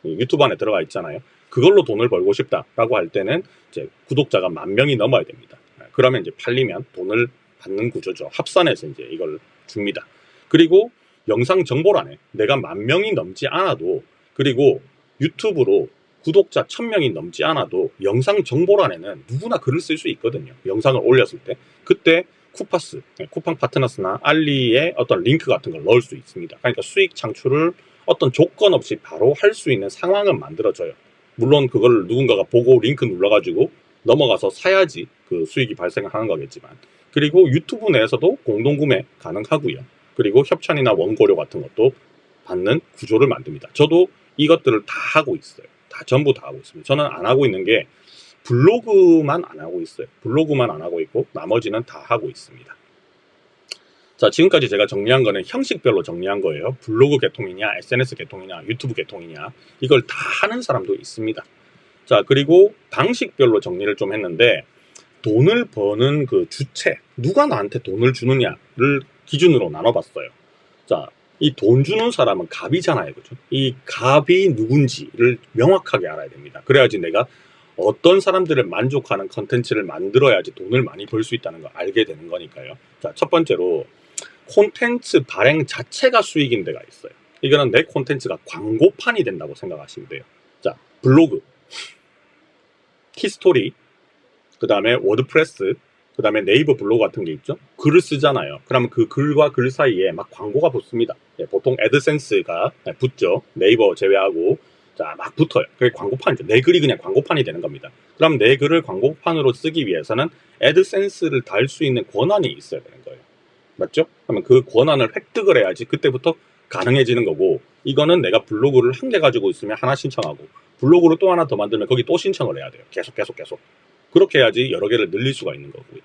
S1: 유튜브 안에 들어가 있잖아요. 그걸로 돈을 벌고 싶다라고 할 때는 이제 구독자가 10,000명이 넘어야 됩니다. 그러면 이제 팔리면 돈을 받는 구조죠. 합산해서 이제 이걸 줍니다. 그리고 영상 정보란에 내가 10,000명이 넘지 않아도, 그리고 유튜브로 구독자 1,000명이 넘지 않아도 영상 정보란에는 누구나 글을 쓸 수 있거든요. 영상을 올렸을 때. 그때 쿠파스, 쿠팡 파트너스나 알리의 어떤 링크 같은 걸 넣을 수 있습니다. 그러니까 수익 창출을 어떤 조건 없이 바로 할 수 있는 상황은 만들어져요. 물론 그걸 누군가가 보고 링크 눌러가지고 넘어가서 사야지 그 수익이 발생하는 거겠지만, 그리고 유튜브 내에서도 공동구매 가능하고요. 그리고 협찬이나 원고료 같은 것도 받는 구조를 만듭니다. 저도 이것들을 다 하고 있어요. 전부 다 하고 있습니다. 저는 안 하고 있는 게 블로그만 안 하고 있어요. 블로그만 안 하고 있고 나머지는 다 하고 있습니다. 자, 지금까지 제가 정리한 거는 형식별로 정리한 거예요. 블로그 계통이냐, SNS 계통이냐, 유튜브 계통이냐, 이걸 다 하는 사람도 있습니다. 자, 그리고 방식별로 정리를 좀 했는데, 돈을 버는 그 주체, 누가 나한테 돈을 주느냐를 기준으로 나눠봤어요. 자, 이 돈 주는 사람은 갑이잖아요. 그죠? 이 갑이 누군지를 명확하게 알아야 됩니다. 그래야지 내가 어떤 사람들을 만족하는 컨텐츠를 만들어야지 돈을 많이 벌 수 있다는 걸 알게 되는 거니까요. 자, 첫 번째로 콘텐츠 발행 자체가 수익인 데가 있어요. 이거는 내 콘텐츠가 광고판이 된다고 생각하시면 돼요. 자, 블로그, 히스토리, 그 다음에 워드프레스, 그 다음에 네이버 블로그 같은 게 있죠. 글을 쓰잖아요. 그러면 그 글과 글 사이에 막 광고가 붙습니다. 보통 애드센스가 붙죠. 네이버 제외하고. 자, 막 붙어요. 그게 광고판이죠. 내 글이 그냥 광고판이 되는 겁니다. 그럼 내 글을 광고판으로 쓰기 위해서는 애드센스를 달 수 있는 권한이 있어야 되는 거예요. 맞죠? 그러면 그 권한을 획득을 해야지 그때부터 가능해지는 거고, 이거는 내가 블로그를 한 개 가지고 있으면 하나 신청하고, 블로그를 또 하나 더 만들면 거기 또 신청을 해야 돼요. 계속. 그렇게 해야지 여러 개를 늘릴 수가 있는 거고요.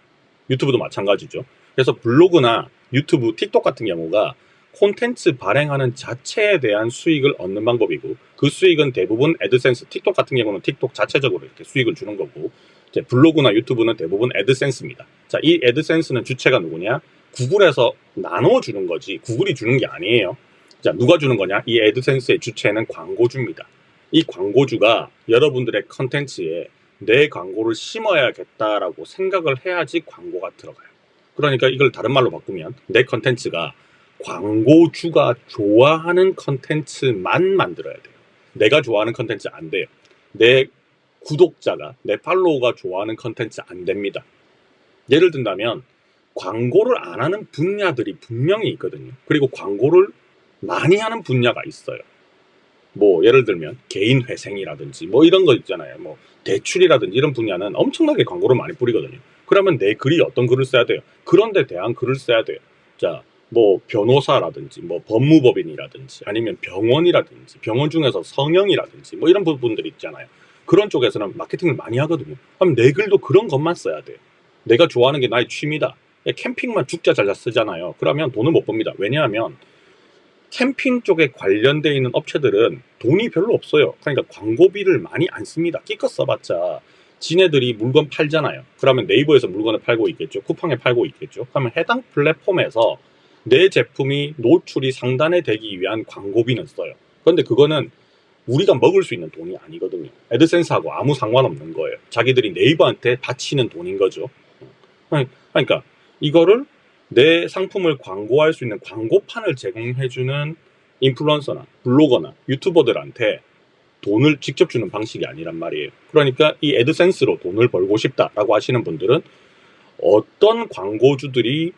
S1: 유튜브도 마찬가지죠. 그래서 블로그나 유튜브, 틱톡 같은 경우가 콘텐츠 발행하는 자체에 대한 수익을 얻는 방법이고, 그 수익은 대부분 애드센스, 틱톡 같은 경우는 틱톡 자체적으로 이렇게 수익을 주는 거고, 이제 블로그나 유튜브는 대부분 애드센스입니다. 자, 이 애드센스는 주체가 누구냐? 구글에서 나눠주는 거지 구글이 주는 게 아니에요. 자, 누가 주는 거냐? 이 애드센스의 주체는 광고주입니다. 이 광고주가 여러분들의 컨텐츠에 내 광고를 심어야겠다라고 생각을 해야지 광고가 들어가요. 그러니까 이걸 다른 말로 바꾸면 내 컨텐츠가 광고주가 좋아하는 컨텐츠만 만들어야 돼요. 내가 좋아하는 컨텐츠 안 돼요. 내 구독자가, 내 팔로워가 좋아하는 컨텐츠 안 됩니다. 예를 든다면 광고를 안 하는 분야들이 분명히 있거든요. 그리고 광고를 많이 하는 분야가 있어요. 뭐 예를 들면 개인 회생이라든지 뭐 이런 거 있잖아요. 뭐 대출이라든지 이런 분야는 엄청나게 광고를 많이 뿌리거든요. 그러면 내 글이 어떤 글을 써야 돼요? 그런 데 대한 글을 써야 돼요. 자, 뭐 변호사라든지 뭐 법무법인이라든지 아니면 병원이라든지 병원 중에서 성형이라든지 뭐 이런 부분들이 있잖아요. 그런 쪽에서는 마케팅을 많이 하거든요. 그럼 내 글도 그런 것만 써야 돼요. 내가 좋아하는 게 나의 취미다. 캠핑만 죽자 잘자 쓰잖아요. 그러면 돈을 못 법니다. 왜냐하면 캠핑 쪽에 관련되어 있는 업체들은 돈이 별로 없어요. 그러니까 광고비를 많이 안 씁니다. 끼껏 써봤자 지네들이 물건 팔잖아요. 그러면 네이버에서 물건을 팔고 있겠죠. 쿠팡에 팔고 있겠죠. 그러면 해당 플랫폼에서 내 제품이 노출이 상단에 되기 위한 광고비는 써요. 그런데 그거는 우리가 먹을 수 있는 돈이 아니거든요. 애드센스하고 아무 상관없는 거예요. 자기들이 네이버한테 바치는 돈인 거죠. 그러니까 이거를 내 상품을 광고할 수 있는 광고판을 제공해주는 인플루언서나 블로거나 유튜버들한테 돈을 직접 주는 방식이 아니란 말이에요. 그러니까 이 애드센스로 돈을 벌고 싶다라고 하시는 분들은 어떤 광고주들이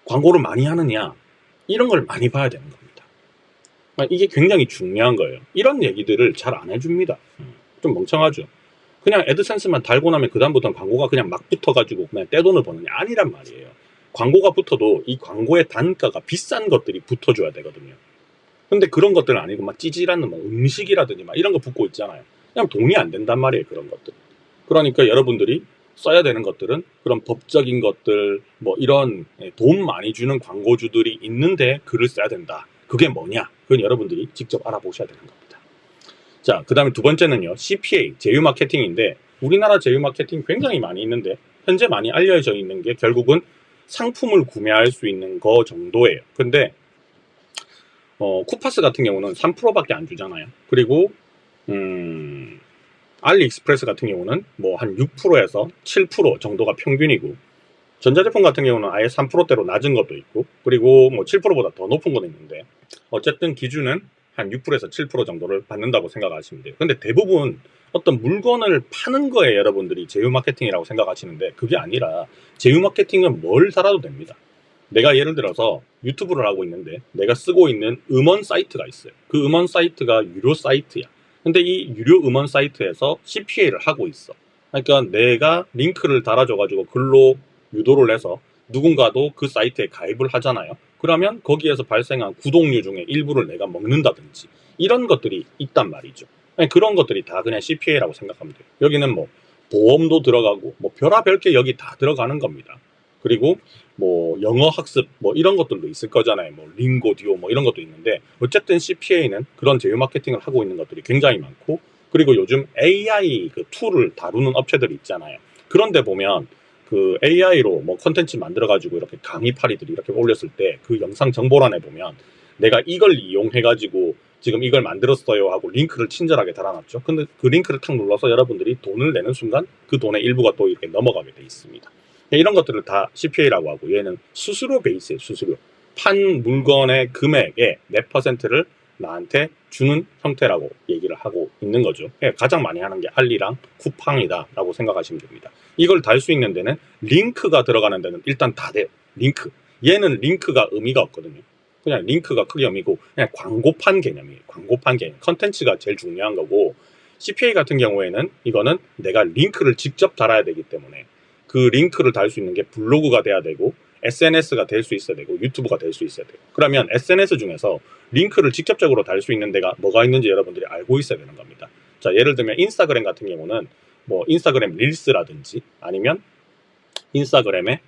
S1: 광고를 많이 하느냐, 이런 걸 많이 봐야 되는 겁니다. 이게 굉장히 중요한 거예요. 이런 얘기들을 잘 안 해줍니다. 좀 멍청하죠. 그냥 애드센스만 달고 나면 그다음부터는 광고가 그냥 막 붙어가지고 그냥 떼돈을 버느냐, 아니란 말이에요. 광고가 붙어도 이 광고의 단가가 비싼 것들이 붙어줘야 되거든요. 근데 그런 것들은 아니고 막 찌질한 뭐 음식이라든지 막 이런 거 붙고 있잖아요. 그냥 돈이 안 된단 말이에요, 그런 것들. 그러니까 여러분들이 써야 되는 것들은 그런 법적인 것들, 뭐 이런 돈 많이 주는 광고주들이 있는데 글을 써야 된다. 그게 뭐냐? 그건 여러분들이 직접 알아보셔야 되는 겁니다. 자, 그 다음에 두 번째는요, CPA, 제휴 마케팅인데, 우리나라 제휴 마케팅 굉장히 많이 있는데, 현재 많이 알려져 있는 게 결국은 상품을 구매할 수 있는 거 정도예요. 근데 쿠파스 같은 경우는 3%밖에 안 주잖아요. 그리고 알리익스프레스 같은 경우는 뭐 한 6%에서 7% 정도가 평균이고, 전자제품 같은 경우는 아예 3%대로 낮은 것도 있고, 그리고 뭐 7%보다 더 높은 것도 있는데, 어쨌든 기준은 한 6%에서 7% 정도를 받는다고 생각하시면 돼요. 근데 대부분 어떤 물건을 파는 거에 여러분들이 제휴 마케팅이라고 생각하시는데, 그게 아니라 제휴 마케팅은 뭘 달아도 됩니다. 내가 예를 들어서 유튜브를 하고 있는데 내가 쓰고 있는 음원 사이트가 있어요. 그 음원 사이트가 유료 사이트야. 근데 이 유료 음원 사이트에서 CPA를 하고 있어. 그러니까 내가 링크를 달아줘가지고 글로 유도를 해서 누군가도 그 사이트에 가입을 하잖아요. 그러면 거기에서 발생한 구독료 중에 일부를 내가 먹는다든지 이런 것들이 있단 말이죠. 그런 것들이 다 그냥 CPA라고 생각하면 돼요. 여기는 뭐 보험도 들어가고 뭐 별의별 게 여기 다 들어가는 겁니다. 그리고 뭐 영어 학습 뭐 이런 것들도 있을 거잖아요. 뭐 링고, 듀오 뭐 이런 것도 있는데, 어쨌든 CPA는 그런 제휴 마케팅을 하고 있는 것들이 굉장히 많고, 그리고 요즘 AI 그 툴을 다루는 업체들이 있잖아요. 그런데 보면 그 AI로 뭐 컨텐츠 만들어 가지고 이렇게 강의파리들이 이렇게 올렸을 때 그 영상 정보란에 보면 내가 이걸 이용해 가지고 지금 이걸 만들었어요 하고 링크를 친절하게 달아놨죠. 근데 그 링크를 탁 눌러서 여러분들이 돈을 내는 순간 그 돈의 일부가 또 이렇게 넘어가게 돼 있습니다. 이런 것들을 다 CPA라고 하고, 얘는 수수료 베이스예요. 수수료. 판 물건의 금액의 몇 퍼센트를 나한테 주는 형태라고 얘기를 하고 있는 거죠. 가장 많이 하는 게 알리랑 쿠팡이다 라고 생각하시면 됩니다. 이걸 달 수 있는 데는 링크가 들어가는 데는 일단 다 돼요. 링크. 얘는 링크가 의미가 없거든요. 그냥 링크가 크게 의미고 그냥 광고판 개념이에요. 광고판 개념. 컨텐츠가 제일 중요한 거고, CPA 같은 경우에는 이거는 내가 링크를 직접 달아야 되기 때문에 그 링크를 달 수 있는 게 블로그가 돼야 되고, SNS가 될 수 있어야 되고, 유튜브가 될 수 있어야 돼요. 그러면 SNS 중에서 링크를 직접적으로 달 수 있는 데가 뭐가 있는지 여러분들이 알고 있어야 되는 겁니다. 자, 예를 들면 인스타그램 같은 경우는 뭐 인스타그램 릴스라든지 아니면 인스타그램의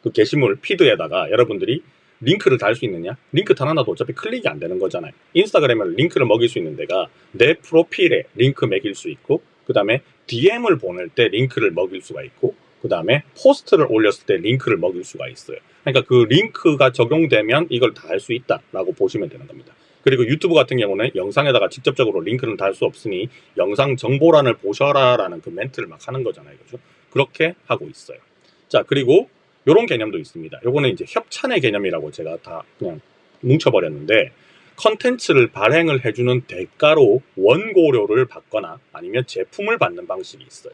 S1: 그 게시물 피드에다가 여러분들이 링크를 달 수 있느냐? 링크 단 하나도 어차피 클릭이 안 되는 거잖아요. 인스타그램에 링크를 먹일 수 있는 데가 내 프로필에 링크 매길 수 있고, 그 다음에 DM을 보낼 때 링크를 먹일 수가 있고, 그 다음에 포스트를 올렸을 때 링크를 먹일 수가 있어요. 그러니까 그 링크가 적용되면 이걸 다 할 수 있다라고 보시면 되는 겁니다. 그리고 유튜브 같은 경우는 영상에다가 직접적으로 링크는 달 수 없으니 영상 정보란을 보셔라라는 그 멘트를 막 하는 거잖아요. 그죠? 그렇게 하고 있어요. 자, 그리고 이런 개념도 있습니다. 요거는 이제 협찬의 개념이라고 제가 다 그냥 뭉쳐버렸는데, 컨텐츠를 발행을 해주는 대가로 원고료를 받거나 아니면 제품을 받는 방식이 있어요.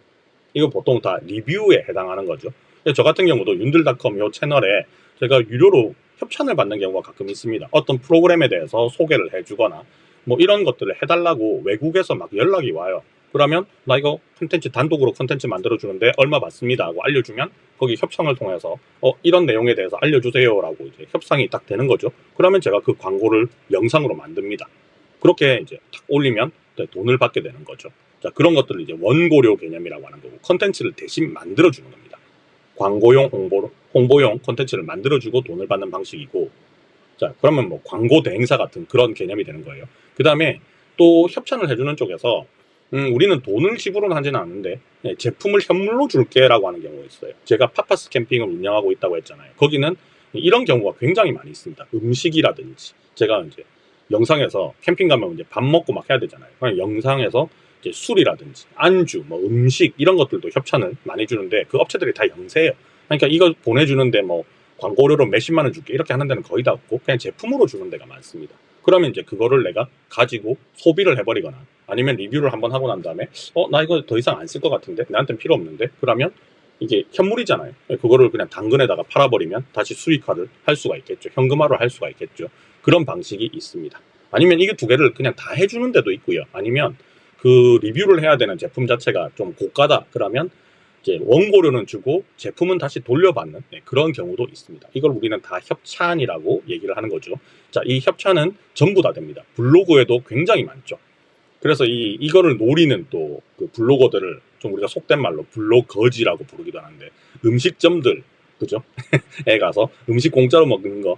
S1: 이거 보통 다 리뷰에 해당하는 거죠. 저 같은 경우도 윤들닷컴 요 채널에 제가 유료로 협찬을 받는 경우가 가끔 있습니다. 어떤 프로그램에 대해서 소개를 해주거나 뭐 이런 것들을 해달라고 외국에서 막 연락이 와요. 그러면 나 이거 컨텐츠 단독으로 컨텐츠 만들어주는데 얼마 받습니다 하고 알려주면 거기 협상을 통해서 이런 내용에 대해서 알려주세요 라고 이제 협상이 딱 되는 거죠. 그러면 제가 그 광고를 영상으로 만듭니다. 그렇게 이제 딱 올리면 돈을 받게 되는 거죠. 자, 그런 것들을 이제 원고료 개념이라고 하는 거고, 컨텐츠를 대신 만들어주는 겁니다. 광고용 홍보용 컨텐츠를 만들어주고 돈을 받는 방식이고, 자, 그러면 뭐 광고 대행사 같은 그런 개념이 되는 거예요. 그 다음에 또 협찬을 해주는 쪽에서 우리는 돈을 지불은 하지는 않는데 제품을 현물로 줄게 라고 하는 경우가 있어요. 제가 파파스 캠핑을 운영하고 있다고 했잖아요. 거기는 이런 경우가 굉장히 많이 있습니다. 음식이라든지, 제가 이제 영상에서 캠핑 가면 이제 밥 먹고 막 해야 되잖아요. 그냥 영상에서 이제 술이라든지 안주, 뭐 음식 이런 것들도 협찬을 많이 주는데 그 업체들이 다 영세예요. 그러니까 이거 보내주는데 뭐 광고료로 몇십만 원 줄게 이렇게 하는 데는 거의 다 없고 그냥 제품으로 주는 데가 많습니다. 그러면 이제 그거를 내가 가지고 소비를 해버리거나 아니면 리뷰를 한번 하고 난 다음에 나 이거 더 이상 안 쓸 것 같은데 나한테는 필요 없는데 그러면 이게 현물이잖아요. 그거를 그냥 당근에다가 팔아버리면 다시 수익화를 할 수가 있겠죠. 현금화를 할 수가 있겠죠. 그런 방식이 있습니다. 아니면 이게 두 개를 그냥 다 해주는 데도 있고요. 아니면 그 리뷰를 해야 되는 제품 자체가 좀 고가다 그러면 이제 원고료는 주고 제품은 다시 돌려받는 그런 경우도 있습니다. 이걸 우리는 다 협찬이라고 얘기를 하는 거죠. 자, 이 협찬은 전부 다 됩니다. 블로그에도 굉장히 많죠. 그래서 이거를 노리는 또 그 블로거들을 좀 우리가 속된 말로 블로거지라고 부르기도 하는데 음식점들 그죠? 에 가서 음식 공짜로 먹는 거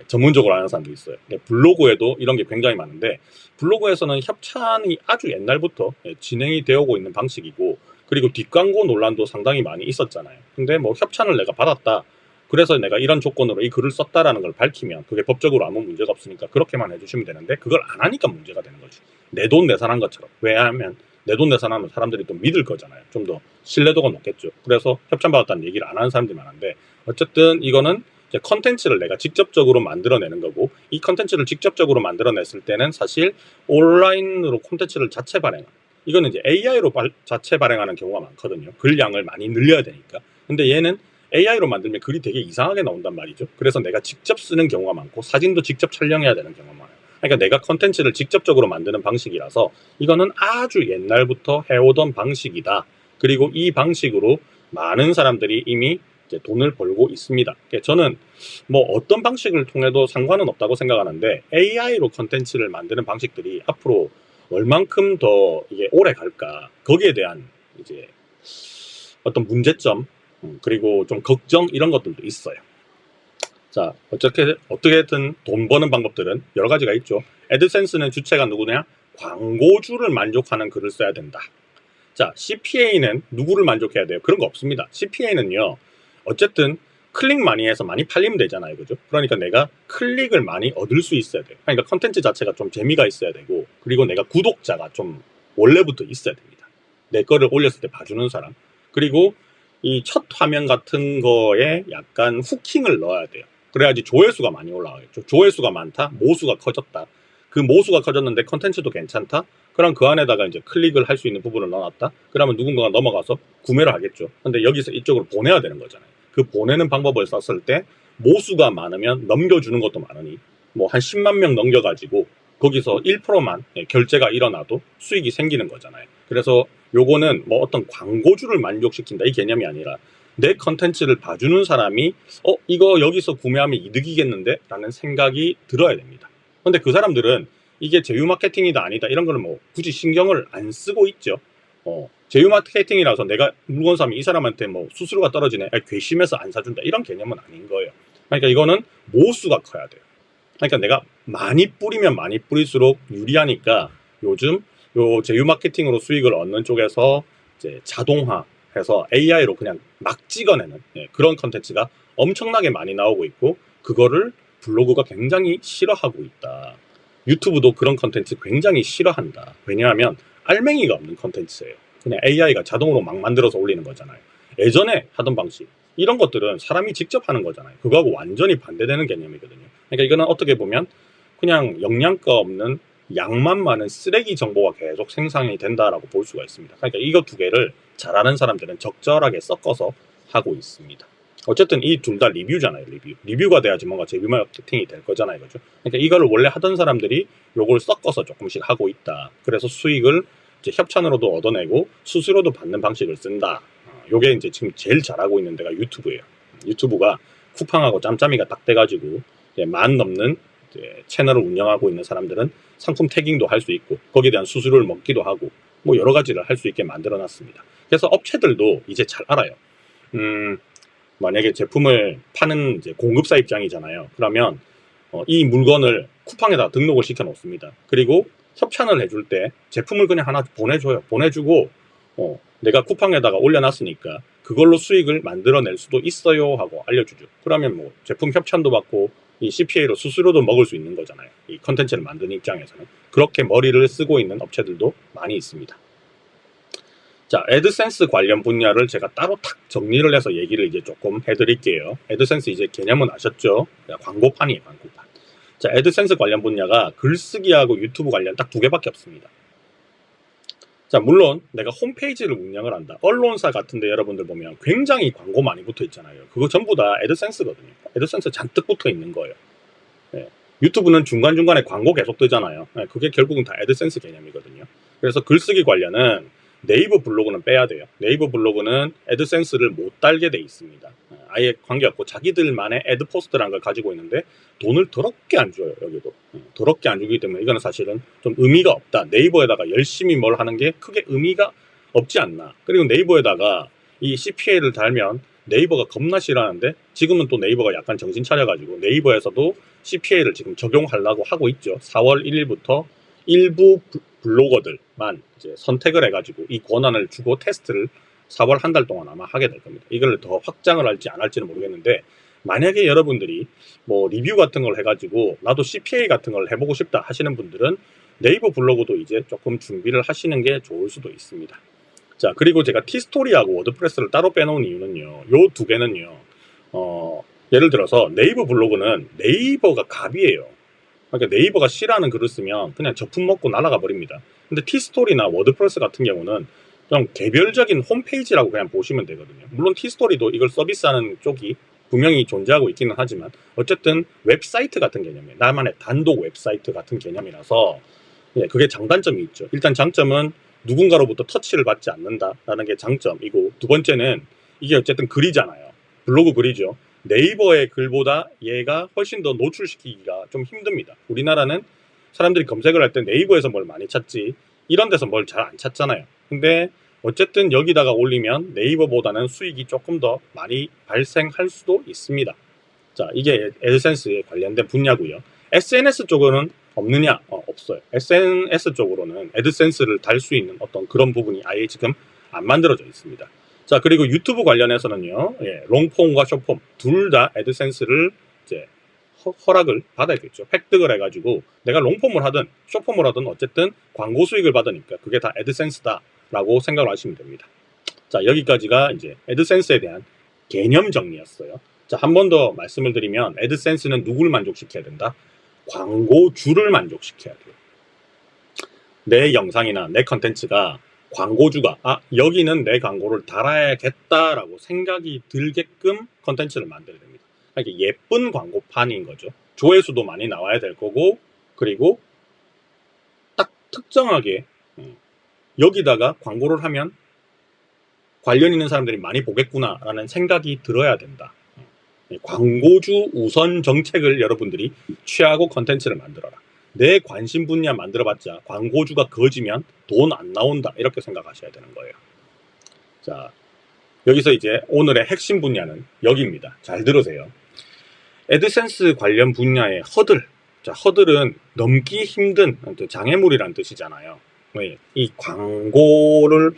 S1: 전문적으로 하는 사람도 있어요. 블로그에도 이런 게 굉장히 많은데 블로그에서는 협찬이 아주 옛날부터 진행이 되어 오고 있는 방식이고 그리고 뒷광고 논란도 상당히 많이 있었잖아요. 근데 뭐 협찬을 내가 받았다. 그래서 내가 이런 조건으로 이 글을 썼다라는 걸 밝히면 그게 법적으로 아무 문제가 없으니까 그렇게만 해주시면 되는데 그걸 안 하니까 문제가 되는 거지. 내 돈 내산한 것처럼. 왜냐하면 내 돈 내산하면 사람들이 또 믿을 거잖아요. 좀 더 신뢰도가 높겠죠. 그래서 협찬받았다는 얘기를 안 하는 사람들이 많은데 어쨌든 이거는 이제 컨텐츠를 내가 직접적으로 만들어내는 거고 이 컨텐츠를 직접적으로 만들어냈을 때는 사실 온라인으로 콘텐츠를 자체 발행 이거는 이제 AI로 자체 발행하는 경우가 많거든요. 글량을 많이 늘려야 되니까. 근데 얘는 AI로 만들면 글이 되게 이상하게 나온단 말이죠. 그래서 내가 직접 쓰는 경우가 많고 사진도 직접 촬영해야 되는 경우가 많아요. 그러니까 내가 컨텐츠를 직접적으로 만드는 방식이라서 이거는 아주 옛날부터 해오던 방식이다. 그리고 이 방식으로 많은 사람들이 이미 이제 돈을 벌고 있습니다. 저는 뭐 어떤 방식을 통해도 상관은 없다고 생각하는데 AI로 컨텐츠를 만드는 방식들이 앞으로 얼만큼 더 이게 오래 갈까 거기에 대한 이제 어떤 문제점 그리고 좀 걱정 이런 것들도 있어요. 자, 어떻게든 돈 버는 방법들은 여러 가지가 있죠. 애드센스는 주체가 누구냐? 광고주를 만족하는 글을 써야 된다. 자, CPA는 누구를 만족해야 돼요? 그런 거 없습니다. CPA는요, 어쨌든 클릭 많이 해서 많이 팔리면 되잖아요. 그죠? 그러니까 내가 클릭을 많이 얻을 수 있어야 돼요. 그러니까 컨텐츠 자체가 좀 재미가 있어야 되고, 그리고 내가 구독자가 좀 원래부터 있어야 됩니다. 내 거를 올렸을 때 봐주는 사람. 그리고 이 첫 화면 같은 거에 약간 후킹을 넣어야 돼요. 그래야지 조회수가 많이 올라가겠죠. 조회수가 많다, 모수가 커졌다. 그 모수가 커졌는데 컨텐츠도 괜찮다. 그럼 그 안에다가 이제 클릭을 할 수 있는 부분을 넣어놨다. 그러면 누군가가 넘어가서 구매를 하겠죠. 근데 여기서 이쪽으로 보내야 되는 거잖아요. 그 보내는 방법을 썼을 때 모수가 많으면 넘겨주는 것도 많으니 뭐 한 10만 명 넘겨가지고 거기서 1%만 결제가 일어나도 수익이 생기는 거잖아요. 그래서 요거는 뭐 어떤 광고주를 만족시킨다 이 개념이 아니라 내 컨텐츠를 봐주는 사람이 이거 여기서 구매하면 이득이겠는데? 라는 생각이 들어야 됩니다. 근데 그 사람들은 이게 제휴 마케팅이다 아니다 이런 거는 뭐 굳이 신경을 안 쓰고 있죠. 제휴 마케팅이라서 내가 물건 사면 이 사람한테 뭐 수수료가 떨어지네, 괘씸해서 안 사준다 이런 개념은 아닌 거예요. 그러니까 이거는 모수가 커야 돼요. 그러니까 내가 많이 뿌리면 많이 뿌릴수록 유리하니까 요즘 요 제휴 마케팅으로 수익을 얻는 쪽에서 이제 자동화해서 AI로 그냥 막 찍어내는 그런 컨텐츠가 엄청나게 많이 나오고 있고 그거를 블로그가 굉장히 싫어하고 있다. 유튜브도 그런 컨텐츠 굉장히 싫어한다. 왜냐하면 알맹이가 없는 컨텐츠예요. 그냥 AI가 자동으로 막 만들어서 올리는 거잖아요. 예전에 하던 방식 이런 것들은 사람이 직접 하는 거잖아요. 그거하고 완전히 반대되는 개념이거든요. 그러니까 이거는 어떻게 보면 그냥 영양가 없는 양만 많은 쓰레기 정보가 계속 생성이 된다라고 볼 수가 있습니다. 그러니까 이거 두 개를 잘하는 사람들은 적절하게 섞어서 하고 있습니다. 어쨌든 이 둘 다 리뷰잖아요. 리뷰가 돼야지 뭔가 제휴 마케팅이 될 거잖아요. 그죠? 그러니까 이거를 원래 하던 사람들이 요걸 섞어서 조금씩 하고 있다. 그래서 수익을 이제 협찬으로도 얻어내고 수수료도 받는 방식을 쓴다. 요게 이제 지금 제일 잘하고 있는 데가 유튜브예요. 유튜브가 쿠팡하고 짬짬이가 딱 돼가지고 만 넘는 채널을 운영하고 있는 사람들은 상품 태깅도 할 수 있고 거기에 대한 수수료를 먹기도 하고 뭐 여러 가지를 할 수 있게 만들어 놨습니다. 그래서 업체들도 이제 잘 알아요. 만약에 제품을 파는 이제 공급사 입장이잖아요. 그러면 이 물건을 쿠팡에다 등록을 시켜 놓습니다. 그리고 협찬을 해줄 때 제품을 그냥 하나 보내줘요. 보내주고 내가 쿠팡에다가 올려놨으니까 그걸로 수익을 만들어낼 수도 있어요 하고 알려주죠. 그러면 뭐 제품 협찬도 받고 이 CPA로 수수료도 먹을 수 있는 거잖아요. 이 컨텐츠를 만드는 입장에서는 그렇게 머리를 쓰고 있는 업체들도 많이 있습니다. 자, 애드센스 관련 분야를 제가 따로 탁 정리를 해서 얘기를 이제 조금 해드릴게요. 애드센스 이제 개념은 아셨죠? 광고판이에요, 광고판. 자, 애드센스 관련 분야가 글쓰기하고 유튜브 관련 딱 두 개밖에 없습니다. 자, 물론 내가 홈페이지를 운영을 한다. 언론사 같은데 여러분들 보면 굉장히 광고 많이 붙어 있잖아요. 그거 전부 다 애드센스거든요. 애드센스 잔뜩 붙어 있는 거예요. 네. 유튜브는 중간중간에 광고 계속 뜨잖아요. 네, 그게 결국은 다 애드센스 개념이거든요. 그래서 글쓰기 관련은 네이버 블로그는 빼야 돼요. 네이버 블로그는 애드센스를 못 달게 돼 있습니다. 아예 관계없고 자기들만의 애드포스트라는 걸 가지고 있는데 돈을 더럽게 안 줘요. 여기도 더럽게 안 주기 때문에 이거는 사실은 좀 의미가 없다. 네이버에다가 열심히 뭘 하는 게 크게 의미가 없지 않나. 그리고 네이버에다가 이 CPA를 달면 네이버가 겁나 싫어하는데 지금은 또 네이버가 약간 정신 차려가지고 네이버에서도 CPA를 지금 적용하려고 하고 있죠. 4월 1일부터 일부 블로거들만 이제 선택을 해가지고 이 권한을 주고 테스트를 4월 한 달 동안 아마 하게 될 겁니다. 이걸 더 확장을 할지 안 할지는 모르겠는데 만약에 여러분들이 뭐 리뷰 같은 걸 해가지고 나도 CPA 같은 걸 해보고 싶다 하시는 분들은 네이버 블로그도 이제 조금 준비를 하시는 게 좋을 수도 있습니다. 자, 그리고 제가 티스토리하고 워드프레스를 따로 빼놓은 이유는요. 요 두 개는요. 예를 들어서 네이버 블로그는 네이버가 갑이에요. 그러니까 네이버가 싫어하는 글을 쓰면 그냥 저품 먹고 날아가 버립니다. 근데 티스토리나 워드프레스 같은 경우는 좀 개별적인 홈페이지라고 그냥 보시면 되거든요. 물론 티스토리도 이걸 서비스하는 쪽이 분명히 존재하고 있기는 하지만 어쨌든 웹사이트 같은 개념이에요. 나만의 단독 웹사이트 같은 개념이라서 예, 그게 장단점이 있죠. 일단 장점은 누군가로부터 터치를 받지 않는다라는 게 장점이고 두 번째는 이게 어쨌든 글이잖아요. 블로그 글이죠. 네이버의 글보다 얘가 훨씬 더 노출시키기가 좀 힘듭니다. 우리나라는 사람들이 검색을 할 때 네이버에서 뭘 많이 찾지 이런 데서 뭘 잘 안 찾잖아요. 근데 어쨌든 여기다가 올리면 네이버보다는 수익이 조금 더 많이 발생할 수도 있습니다. 자, 이게 애드센스에 관련된 분야고요. SNS 쪽은 없느냐? 없어요. SNS 쪽으로는 애드센스를 달 수 있는 어떤 그런 부분이 아예 지금 안 만들어져 있습니다. 자, 그리고 유튜브 관련해서는요, 예, 롱폼과 숏폼 둘 다 애드센스를 이제 허락을 받아야겠죠. 획득을 해가지고 내가 롱폼을 하든 숏폼을 하든 어쨌든 광고 수익을 받으니까 그게 다 애드센스다라고 생각을 하시면 됩니다. 자, 여기까지가 이제 애드센스에 대한 개념 정리였어요. 자, 한 번 더 말씀을 드리면 애드센스는 누구를 만족시켜야 된다? 광고주를 만족시켜야 돼요. 내 영상이나 내 컨텐츠가 광고주가 여기는 내 광고를 달아야겠다라고 생각이 들게끔 컨텐츠를 만들어야 됩니다. 그러니까 예쁜 광고판인 거죠. 조회수도 많이 나와야 될 거고 그리고 딱 특정하게 여기다가 광고를 하면 관련 있는 사람들이 많이 보겠구나라는 생각이 들어야 된다. 광고주 우선 정책을 여러분들이 취하고 컨텐츠를 만들어라. 내 관심 분야 만들어봤자 광고주가 거지면 돈 안 나온다 이렇게 생각하셔야 되는 거예요. 자, 여기서 이제 오늘의 핵심 분야는 여기입니다. 잘 들으세요. 애드센스 관련 분야의 허들. 자, 허들은 넘기 힘든 장애물이란 뜻이잖아요. 이 광고를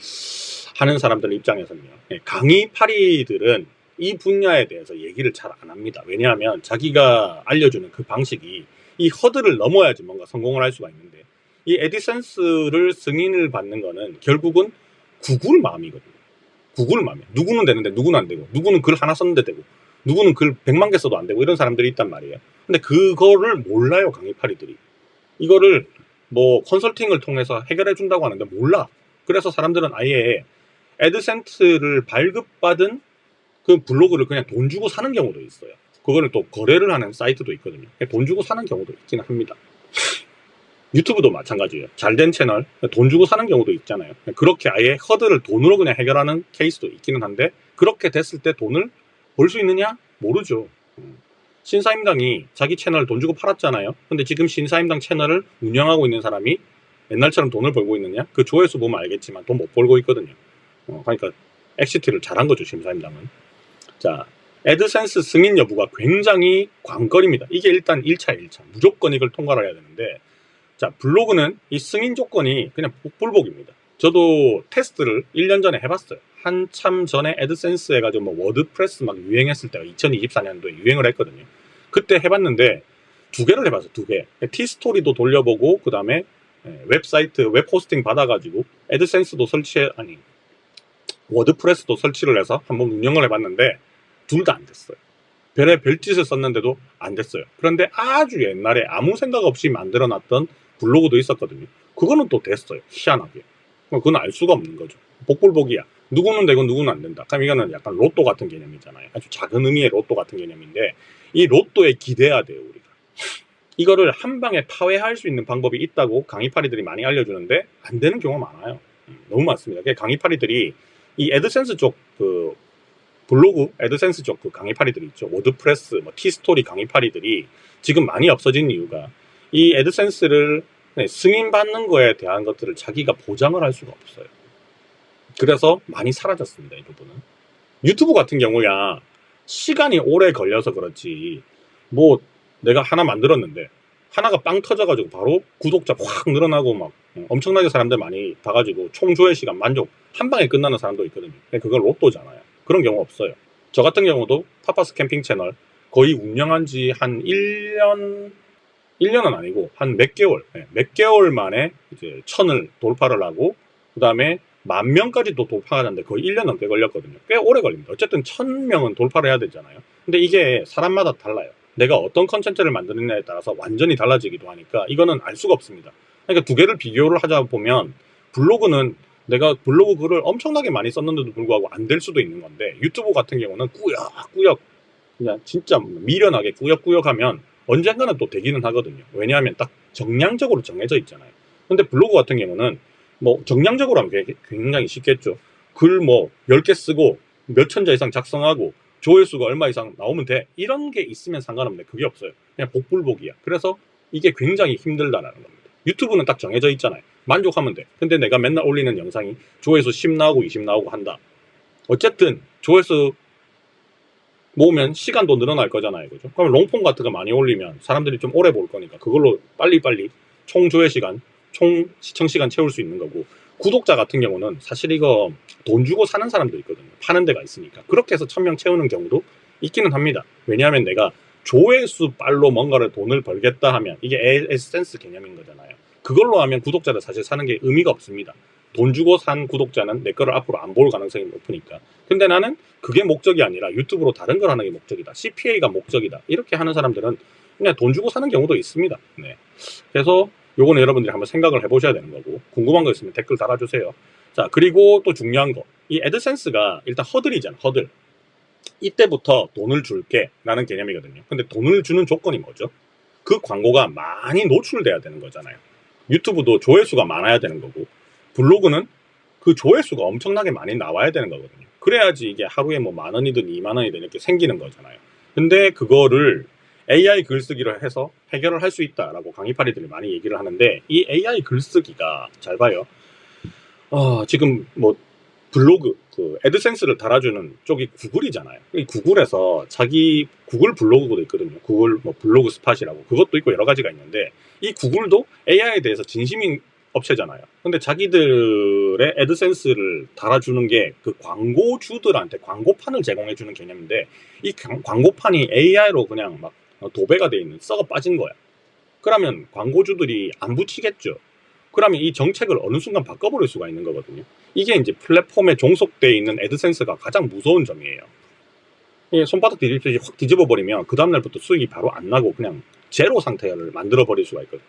S1: 하는 사람들 입장에서는요. 강의파리들은 이 분야에 대해서 얘기를 잘 안 합니다. 왜냐하면 자기가 알려주는 그 방식이 이 허들을 넘어야지 뭔가 성공을 할 수가 있는데 이 애드센스를 승인을 받는 거는 결국은 구글 마음이거든요. 구글 마음이에요. 누구는 되는데 누구는 안 되고 누구는 글 하나 썼는데 되고 누구는 글 100만 개 써도 안 되고 이런 사람들이 있단 말이에요. 근데 그거를 몰라요. 강의파리들이. 이거를 뭐 컨설팅을 통해서 해결해 준다고 하는데 몰라. 그래서 사람들은 아예 애드센스를 발급받은 그 블로그를 그냥 돈 주고 사는 경우도 있어요. 그거를 또 거래를 하는 사이트도 있거든요. 돈 주고 사는 경우도 있긴 합니다. 유튜브도 마찬가지예요. 잘된 채널 돈 주고 사는 경우도 있잖아요. 그렇게 아예 허들을 돈으로 그냥 해결하는 케이스도 있기는 한데 그렇게 됐을 때 돈을 벌 수 있느냐? 모르죠. 신사임당이 자기 채널 돈 주고 팔았잖아요. 근데 지금 신사임당 채널을 운영하고 있는 사람이 옛날처럼 돈을 벌고 있느냐? 그 조회수 보면 알겠지만 돈 못 벌고 있거든요. 그러니까 엑시트를 잘한 거죠, 신사임당은. 자, 애드센스 승인 여부가 굉장히 관건입니다. 이게 일단 1차 무조건 이걸 통과를 해야 되는데 자, 블로그는 이 승인 조건이 그냥 복불복입니다. 저도 테스트를 1년 전에 해봤어요. 한참 전에 애드센스 해가지고 뭐 워드프레스 막 유행했을 때가 2024년도에 유행을 했거든요. 그때 해봤는데 두 개를 해봤어요. 두 개. 티스토리도 돌려보고 그 다음에 웹사이트 웹 호스팅 받아가지고 애드센스도 워드프레스도 설치를 해서 한번 운영을 해봤는데 둘 다 안 됐어요. 별짓을 썼는데도 안 됐어요. 그런데 아주 옛날에 아무 생각 없이 만들어놨던 블로그도 있었거든요. 그거는 또 됐어요. 희한하게. 그건 알 수가 없는 거죠. 복불복이야. 누구는 되고 누구는 안 된다. 그럼 이거는 약간 로또 같은 개념이잖아요. 아주 작은 의미의 로또 같은 개념인데 이 로또에 기대야 돼요, 우리가. 이거를 한 방에 파회할 수 있는 방법이 있다고 강의파리들이 많이 알려주는데 안 되는 경우가 많아요. 너무 많습니다. 강의파리들이 이 애드센스 쪽 그 블로그 애드센스 쪽 그 강의파리들이 있죠. 워드프레스, 티스토리 강의파리들이 지금 많이 없어진 이유가 이 애드센스를 승인받는 거에 대한 것들을 자기가 보장을 할 수가 없어요. 그래서 많이 사라졌습니다, 이 부분은. 유튜브 같은 경우야 시간이 오래 걸려서 그렇지 뭐 내가 하나 만들었는데 하나가 빵 터져가지고 바로 구독자 확 늘어나고 막 엄청나게 사람들 많이 봐가지고 총 조회 시간 만족 한 방에 끝나는 사람도 있거든요. 그건 로또잖아요. 그런 경우 없어요. 저 같은 경우도 파파스 캠핑 채널 거의 운영한 지 한 1년은 아니고 한 몇 개월 만에 이제 1000을 돌파를 하고 그 다음에 10,000명까지 또 돌파하는데 거의 1년 넘게 걸렸거든요. 꽤 오래 걸립니다. 어쨌든 1000명은 돌파를 해야 되잖아요. 근데 이게 사람마다 달라요. 내가 어떤 컨텐츠를 만드느냐에 따라서 완전히 달라지기도 하니까 이거는 알 수가 없습니다. 그러니까 두 개를 비교를 하자 보면 블로그는 내가 블로그 글을 엄청나게 많이 썼는데도 불구하고 안 될 수도 있는 건데 유튜브 같은 경우는 꾸역꾸역 그냥 진짜 미련하게 꾸역꾸역 하면 언젠가는 또 되기는 하거든요. 왜냐하면 딱 정량적으로 정해져 있잖아요. 근데 블로그 같은 경우는 뭐 정량적으로 하면 굉장히 쉽겠죠. 글 뭐 10개 쓰고 몇 천자 이상 작성하고 조회수가 얼마 이상 나오면 돼. 이런 게 있으면 상관없는데 그게 없어요. 그냥 복불복이야. 그래서 이게 굉장히 힘들다라는 겁니다. 유튜브는 딱 정해져 있잖아요. 만족하면 돼. 근데 내가 맨날 올리는 영상이 조회수 10 나오고 20 나오고 한다. 어쨌든 조회수 모으면 시간도 늘어날 거잖아요. 그죠? 그럼 롱폼 같은 거 많이 올리면 사람들이 좀 오래 볼 거니까 그걸로 빨리빨리 총 조회 시간, 총 시청 시간 채울 수 있는 거고 구독자 같은 경우는 사실 이거 돈 주고 사는 사람도 있거든요. 파는 데가 있으니까. 그렇게 해서 1000명 채우는 경우도 있기는 합니다. 왜냐하면 내가 조회수 빨로 뭔가를 돈을 벌겠다 하면 이게 에센스 개념인 거잖아요. 그걸로 하면 구독자를 사실 사는 게 의미가 없습니다. 돈 주고 산 구독자는 내 거를 앞으로 안 볼 가능성이 높으니까. 근데 나는 그게 목적이 아니라 유튜브로 다른 걸 하는 게 목적이다. CPA가 목적이다. 이렇게 하는 사람들은 그냥 돈 주고 사는 경우도 있습니다. 네. 그래서 요거는 여러분들이 한번 생각을 해보셔야 되는 거고 궁금한 거 있으면 댓글 달아주세요. 자, 그리고 또 중요한 거. 이 애드센스가 일단 허들이잖아. 허들. 이때부터 돈을 줄게 라는 개념이거든요. 근데 돈을 주는 조건이 뭐죠? 그 광고가 많이 노출돼야 되는 거잖아요. 유튜브도 조회수가 많아야 되는 거고 블로그는 그 조회수가 엄청나게 많이 나와야 되는 거거든요. 그래야지 이게 하루에 뭐 10,000원이든 20,000원이든 이렇게 생기는 거잖아요. 근데 그거를 AI 글쓰기를 해서 해결을 할 수 있다라고 강의파리들이 많이 얘기를 하는데 이 AI 글쓰기가 잘 봐요. 지금 뭐 블로그 그 애드센스를 달아주는 쪽이 구글이잖아요. 이 구글에서 자기 구글 블로그도 있거든요. 구글 뭐 블로그 스팟이라고 그것도 있고 여러 가지가 있는데 이 구글도 AI에 대해서 진심인 업체잖아요. 근데 자기들의 애드센스를 달아주는 게 그 광고주들한테 광고판을 제공해주는 개념인데 이 광고판이 AI로 그냥 막 도배가 돼 있는 썩어 빠진 거야. 그러면 광고주들이 안 붙이겠죠. 그러면 이 정책을 어느 순간 바꿔버릴 수가 있는 거거든요. 이게 이제 플랫폼에 종속되어 있는 애드센스가 가장 무서운 점이에요. 손바닥 뒤집듯이 확 뒤집어버리면 그 다음날부터 수익이 바로 안 나고 그냥 제로 상태를 만들어버릴 수가 있거든요.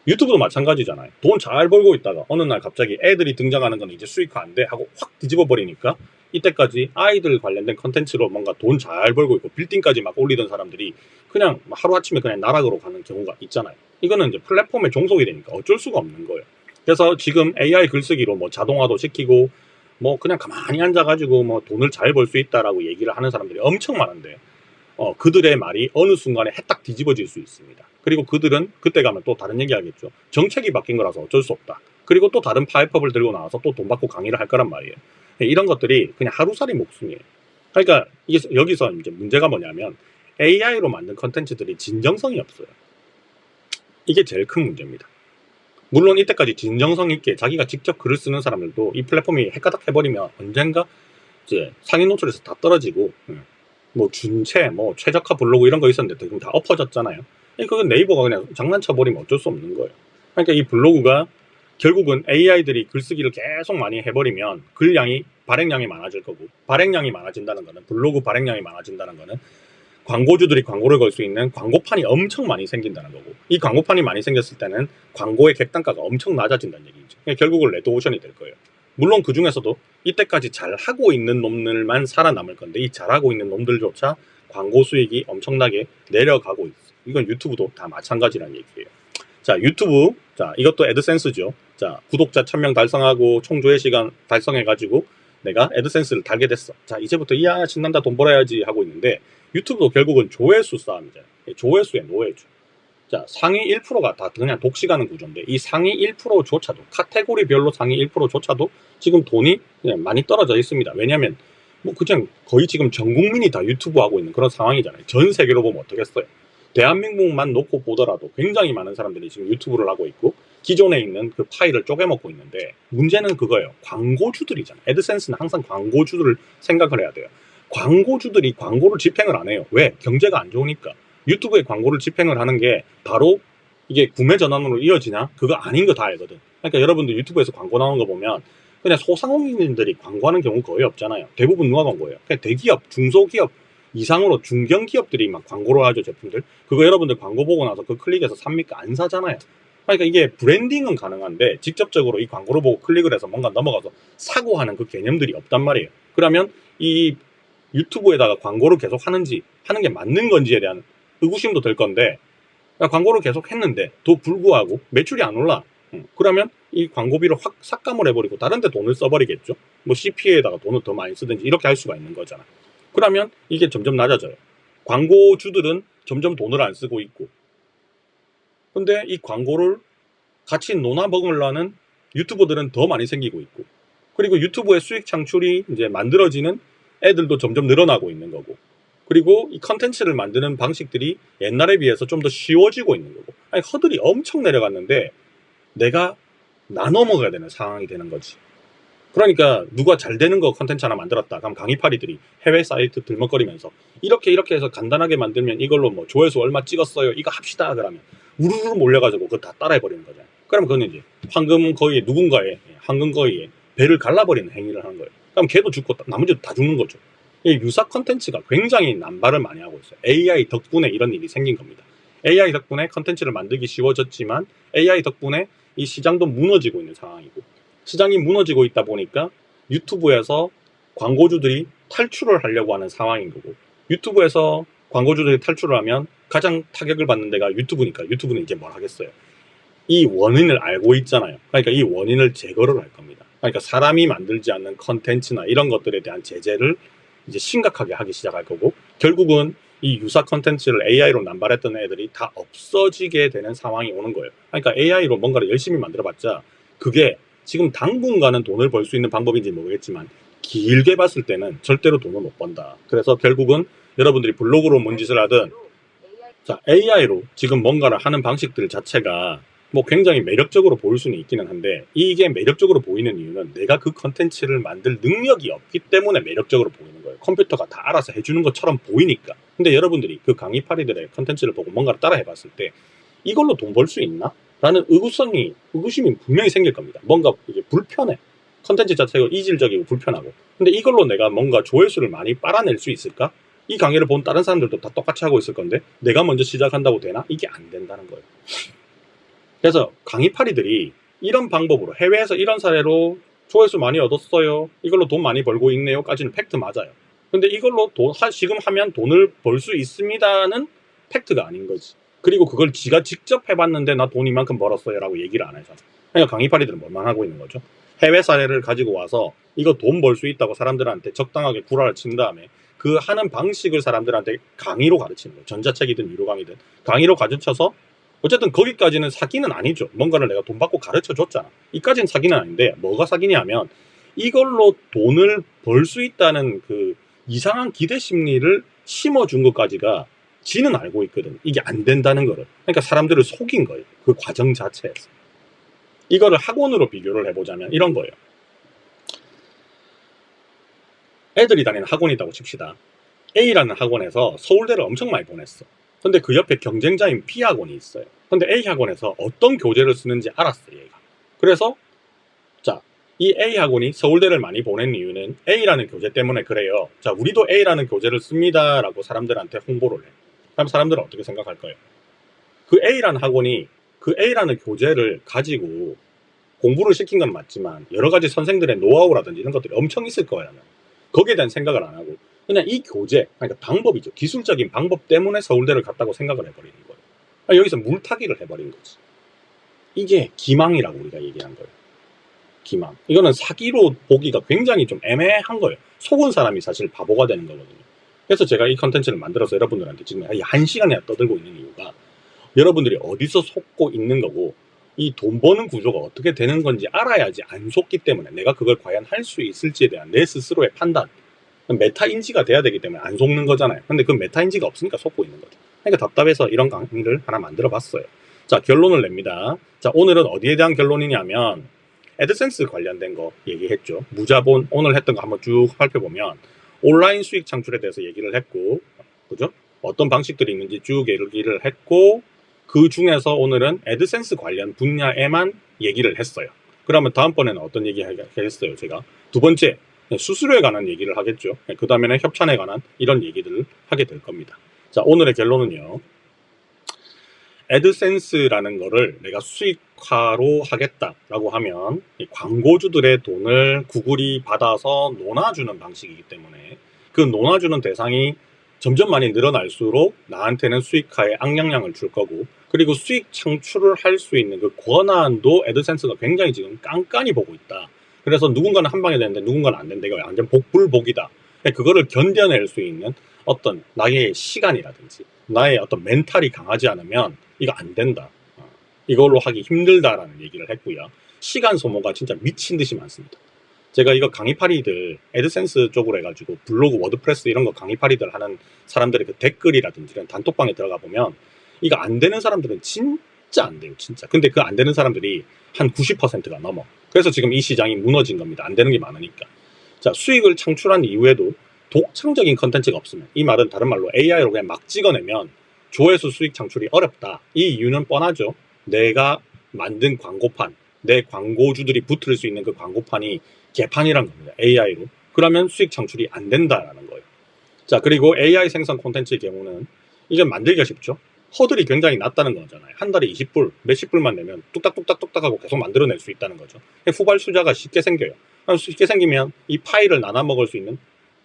S1: 유튜브도 마찬가지잖아요. 돈 잘 벌고 있다가 어느 날 갑자기 애들이 등장하는 건 이제 수익화 안 돼 하고 확 뒤집어버리니까 이때까지 아이들 관련된 컨텐츠로 뭔가 돈 잘 벌고 있고 빌딩까지 막 올리던 사람들이 그냥 하루아침에 그냥 나락으로 가는 경우가 있잖아요. 이거는 이제 플랫폼에 종속이 되니까 어쩔 수가 없는 거예요. 그래서 지금 AI 글쓰기로 뭐 자동화도 시키고 뭐 그냥 가만히 앉아가지고 뭐 돈을 잘 벌 수 있다라고 얘기를 하는 사람들이 엄청 많은데 그들의 말이 어느 순간에 해딱 뒤집어질 수 있습니다. 그리고 그들은 그때 가면 또 다른 얘기 하겠죠. 정책이 바뀐 거라서 어쩔 수 없다. 그리고 또 다른 파이법을 들고 나와서 또 돈 받고 강의를 할 거란 말이에요. 이런 것들이 그냥 하루살이 목숨이에요. 그러니까 여기서 이제 문제가 뭐냐면 AI로 만든 컨텐츠들이 진정성이 없어요. 이게 제일 큰 문제입니다. 물론 이때까지 진정성 있게 자기가 직접 글을 쓰는 사람들도 이 플랫폼이 헷가닥 해버리면 언젠가 이제 상위 노출에서 다 떨어지고 뭐 준채, 뭐 최저가 블로그 이런 거 있었는데 지금 다 엎어졌잖아요. 그건 네이버가 그냥 장난쳐버리면 어쩔 수 없는 거예요. 그러니까 이 블로그가 결국은 AI들이 글쓰기를 계속 많이 해버리면 글량이 발행량이 많아질 거고, 발행량이 많아진다는 거는, 블로그 발행량이 많아진다는 거는 광고주들이 광고를 걸 수 있는 광고판이 엄청 많이 생긴다는 거고, 이 광고판이 많이 생겼을 때는 광고의 객단가가 엄청 낮아진다는 얘기죠. 결국은 레드오션이 될 거예요. 물론 그 중에서도 이때까지 잘 하고 있는 놈들만 살아남을 건데, 이 잘하고 있는 놈들조차 광고 수익이 엄청나게 내려가고 있어. 이건 유튜브도 다 마찬가지라는 얘기예요. 자, 유튜브, 자, 이것도 애드센스죠. 자, 구독자 1000명 달성하고 총 조회 시간 달성해가지고 내가 애드센스를 달게 됐어. 자, 이제부터 이야 신난다 돈 벌어야지 하고 있는데, 유튜브도 결국은 조회수 싸움이잖아요. 조회수의 노예죠. 자, 상위 1%가 다 그냥 독식하는 구조인데, 이 상위 1%조차도, 카테고리별로 상위 1%조차도 지금 돈이 그냥 많이 떨어져 있습니다. 왜냐면 뭐 그냥 거의 지금 전 국민이 다 유튜브 하고 있는 그런 상황이잖아요. 전 세계로 보면 어떻겠어요. 대한민국만 놓고 보더라도 굉장히 많은 사람들이 지금 유튜브를 하고 있고, 기존에 있는 그 파일을 쪼개먹고 있는데, 문제는 그거예요. 광고주들이잖아요. 애드센스는 항상 광고주들을 생각을 해야 돼요. 광고주들이 광고를 집행을 안 해요. 왜? 경제가 안 좋으니까. 유튜브에 광고를 집행을 하는 게 바로 이게 구매 전환으로 이어지냐? 그거 아닌 거 다 알거든. 그러니까 여러분들 유튜브에서 광고 나오는 거 보면 그냥 소상공인들이 광고하는 경우 거의 없잖아요. 대부분 누가 광고해요? 그냥 대기업, 중소기업 이상으로 중견기업들이 막 광고를 하죠, 제품들. 그거 여러분들 광고 보고 나서 그 클릭해서 삽니까? 안 사잖아요. 그러니까 이게 브랜딩은 가능한데 직접적으로 이 광고를 보고 클릭을 해서 뭔가 넘어가서 사고 하는 그 개념들이 없단 말이에요. 그러면 이 유튜브에다가 광고를 계속 하는지, 하는 게 맞는 건지에 대한 의구심도 들 건데, 광고를 계속 했는데 또 불구하고 매출이 안 올라. 그러면 이 광고비를 확 삭감을 해버리고 다른 데 돈을 써버리겠죠. 뭐 CPA에다가 돈을 더 많이 쓰든지 이렇게 할 수가 있는 거잖아. 그러면 이게 점점 낮아져요. 광고주들은 점점 돈을 안 쓰고 있고, 근데 이 광고를 같이 논아 먹으려는 유튜버들은 더 많이 생기고 있고, 그리고 유튜브의 수익 창출이 이제 만들어지는 애들도 점점 늘어나고 있는 거고, 그리고 이 컨텐츠를 만드는 방식들이 옛날에 비해서 좀 더 쉬워지고 있는 거고, 아니 허들이 엄청 내려갔는데 내가 나눠 먹어야 되는 상황이 되는 거지. 그러니까 누가 잘 되는 거 컨텐츠 하나 만들었다. 그럼 강의파리들이 해외 사이트 들먹거리면서 이렇게 해서 간단하게 만들면 이걸로 뭐 조회수 얼마 찍었어요, 이거 합시다 그러면 우르르 몰려가지고 그거 다 따라해버리는 거잖아요. 그러면 그건 이제 황금거위에 누군가의 황금거위에 배를 갈라버리는 행위를 하는 거예요. 그럼 걔도 죽고 나머지도 다 죽는 거죠. 이 유사 컨텐츠가 굉장히 남발을 많이 하고 있어요. AI 덕분에 이런 일이 생긴 겁니다. AI 덕분에 컨텐츠를 만들기 쉬워졌지만 AI 덕분에 이 시장도 무너지고 있는 상황이고, 시장이 무너지고 있다 보니까 유튜브에서 광고주들이 탈출을 하려고 하는 상황인 거고, 유튜브에서 광고주들이 탈출을 하면 가장 타격을 받는 데가 유튜브니까 유튜브는 이제 뭘 하겠어요. 이 원인을 알고 있잖아요. 그러니까 이 원인을 제거를 할 겁니다. 그러니까 사람이 만들지 않는 컨텐츠나 이런 것들에 대한 제재를 이제 심각하게 하기 시작할 거고, 결국은 이 유사 컨텐츠를 AI로 남발했던 애들이 다 없어지게 되는 상황이 오는 거예요. 그러니까 AI로 뭔가를 열심히 만들어봤자 그게 지금 당분간은 돈을 벌 수 있는 방법인지 모르겠지만 길게 봤을 때는 절대로 돈을 못 번다. 그래서 결국은 여러분들이 블로그로 뭔 짓을 하든, 자, AI로 지금 뭔가를 하는 방식들 자체가 뭐 굉장히 매력적으로 보일 수는 있기는 한데, 이게 매력적으로 보이는 이유는 내가 그 컨텐츠를 만들 능력이 없기 때문에 매력적으로 보이는 거예요. 컴퓨터가 다 알아서 해주는 것처럼 보이니까. 근데 여러분들이 그 강의파리들의 컨텐츠를 보고 뭔가를 따라 해봤을 때 이걸로 돈 벌 수 있나? 라는 의구심이 분명히 생길 겁니다. 뭔가 이게 불편해. 컨텐츠 자체가 이질적이고 불편하고. 근데 이걸로 내가 뭔가 조회수를 많이 빨아낼 수 있을까? 이 강의를 본 다른 사람들도 다 똑같이 하고 있을 건데 내가 먼저 시작한다고 되나? 이게 안 된다는 거예요. 그래서 강의파리들이 이런 방법으로, 해외에서 이런 사례로 조회수 많이 얻었어요, 이걸로 돈 많이 벌고 있네요 까지는 팩트 맞아요. 근데 이걸로 지금 하면 돈을 벌 수 있습니다는 팩트가 아닌 거지. 그리고 그걸 지가 직접 해봤는데 나 돈 이만큼 벌었어요 라고 얘기를 안 하잖아. 그러니까 강의파리들은 뭐만 하고 있는 거죠? 해외 사례를 가지고 와서 이거 돈 벌 수 있다고 사람들한테 적당하게 구라를 친 다음에 그 하는 방식을 사람들한테 강의로 가르치는 거예요. 전자책이든 유료 강의든 강의로 가르쳐서, 어쨌든 거기까지는 사기는 아니죠. 뭔가를 내가 돈 받고 가르쳐 줬잖아. 이까지는 사기는 아닌데 뭐가 사기냐면 이걸로 돈을 벌 수 있다는 그 이상한 기대 심리를 심어준 것까지가 지는 알고 있거든. 이게 안 된다는 거를. 그러니까 사람들을 속인 거예요. 그 과정 자체에서. 이거를 학원으로 비교를 해보자면 이런 거예요. 애들이 다니는 학원이라고 칩시다. A라는 학원에서 서울대를 엄청 많이 보냈어. 근데 그 옆에 경쟁자인 B 학원이 있어요. 근데 A 학원에서 어떤 교재를 쓰는지 알았어, 얘가. 그래서 자, 이 A 학원이 서울대를 많이 보낸 이유는 A라는 교재 때문에 그래요. 자, 우리도 A라는 교재를 씁니다 라고 사람들한테 홍보를 해. 그럼 사람들은 어떻게 생각할까요? 그 A라는 학원이 그 A라는 교재를 가지고 공부를 시킨 건 맞지만 여러 가지 선생들의 노하우라든지 이런 것들이 엄청 있을 거예요. 거기에 대한 생각을 안 하고 그냥 이 교재, 그러니까 방법이죠. 기술적인 방법 때문에 서울대를 갔다고 생각을 해버리는 거예요. 여기서 물타기를 해버린 거지. 이게 기망이라고 우리가 얘기한 거예요. 기망. 이거는 사기로 보기가 굉장히 좀 애매한 거예요. 속은 사람이 사실 바보가 되는 거거든요. 그래서 제가 이 컨텐츠를 만들어서 여러분들한테 지금 1시간이나 떠들고 있는 이유가 여러분들이 어디서 속고 있는 거고 이 돈 버는 구조가 어떻게 되는 건지 알아야지 안 속기 때문에 내가 그걸 과연 할 수 있을지에 대한 내 스스로의 판단, 메타인지가 돼야 되기 때문에 안 속는 거잖아요. 근데 그 메타인지가 없으니까 속고 있는 거죠. 그러니까 답답해서 이런 강의를 하나 만들어 봤어요. 자, 결론을 냅니다. 자, 오늘은 어디에 대한 결론이냐면 애드센스 관련된 거 얘기했죠. 무자본 오늘 했던 거 한번 쭉 살펴보면 온라인 수익 창출에 대해서 얘기를 했고, 그죠? 어떤 방식들이 있는지 쭉 얘기를 했고, 그 중에서 오늘은 애드센스 관련 분야에만 얘기를 했어요. 그러면 다음번에는 어떤 얘기 하겠어요? 제가 두 번째 수수료에 관한 얘기를 하겠죠. 그 다음에는 협찬에 관한 이런 얘기들을 하게 될 겁니다. 자, 오늘의 결론은요. 애드센스라는 거를 내가 수익화로 하겠다라고 하면 광고주들의 돈을 구글이 받아서 논아주는 방식이기 때문에 그 논아주는 대상이 점점 많이 늘어날수록 나한테는 수익화에 악영향을 줄 거고, 그리고 수익 창출을 할 수 있는 그 권한도 애드센스가 굉장히 지금 깐깐히 보고 있다. 그래서 누군가는 한 방에 되는데 누군가는 안 된다. 이거 완전 복불복이다. 그거를 견뎌낼 수 있는 어떤 나의 시간이라든지 나의 어떤 멘탈이 강하지 않으면 이거 안 된다. 이걸로 하기 힘들다라는 얘기를 했고요. 시간 소모가 진짜 미친 듯이 많습니다. 제가 이거 강의파리들 애드센스 쪽으로 해가지고 블로그, 워드프레스 이런 거 강의파리들 하는 사람들의 그 댓글이라든지 이런 단톡방에 들어가 보면 이거 안 되는 사람들은 진짜 안 돼요. 진짜. 근데 그 안 되는 사람들이 한 90%가 넘어. 그래서 지금 이 시장이 무너진 겁니다. 안 되는 게 많으니까. 자, 수익을 창출한 이후에도 독창적인 컨텐츠가 없으면, 이 말은 다른 말로 AI로 그냥 막 찍어내면 조회수 수익 창출이 어렵다. 이 이유는 뻔하죠. 내가 만든 광고판, 내 광고주들이 붙을 수 있는 그 광고판이 개판이란 겁니다. AI로. 그러면 수익 창출이 안 된다라는 거예요. 자, 그리고 AI 생성 콘텐츠의 경우는 이게 만들기가 쉽죠. 허들이 굉장히 낮다는 거잖아요. 한 달에 20불, 몇십 불만 내면 뚝딱뚝딱뚝딱 하고 계속 만들어낼 수 있다는 거죠. 후발수자가 쉽게 생겨요. 쉽게 생기면 이 파일을 나눠 먹을 수 있는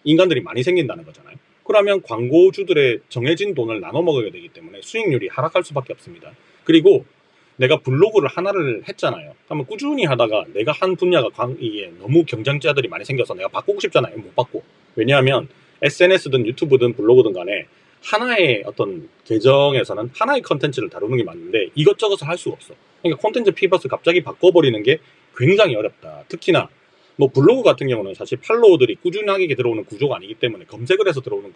S1: 인간들이 많이 생긴다는 거잖아요. 그러면 광고주들의 정해진 돈을 나눠 먹어야 되기 때문에 수익률이 하락할 수밖에 없습니다. 그리고 내가 블로그를 하나를 했잖아요. 그러면 꾸준히 하다가 내가 한 분야가 이게 너무 경쟁자들이 많이 생겨서 내가 바꾸고 싶잖아요. 못 바꿔. 왜냐하면 SNS든 유튜브든 블로그든 간에 하나의 어떤 계정에서는 하나의 컨텐츠를 다루는 게 맞는데 이것저것을 할 수가 없어. 그러니까 콘텐츠 피벗을 갑자기 바꿔버리는 게 굉장히 어렵다. 특히나 뭐 블로그 같은 경우는 사실 팔로워들이 꾸준하게 들어오는 구조가 아니기 때문에, 검색을 해서 들어오는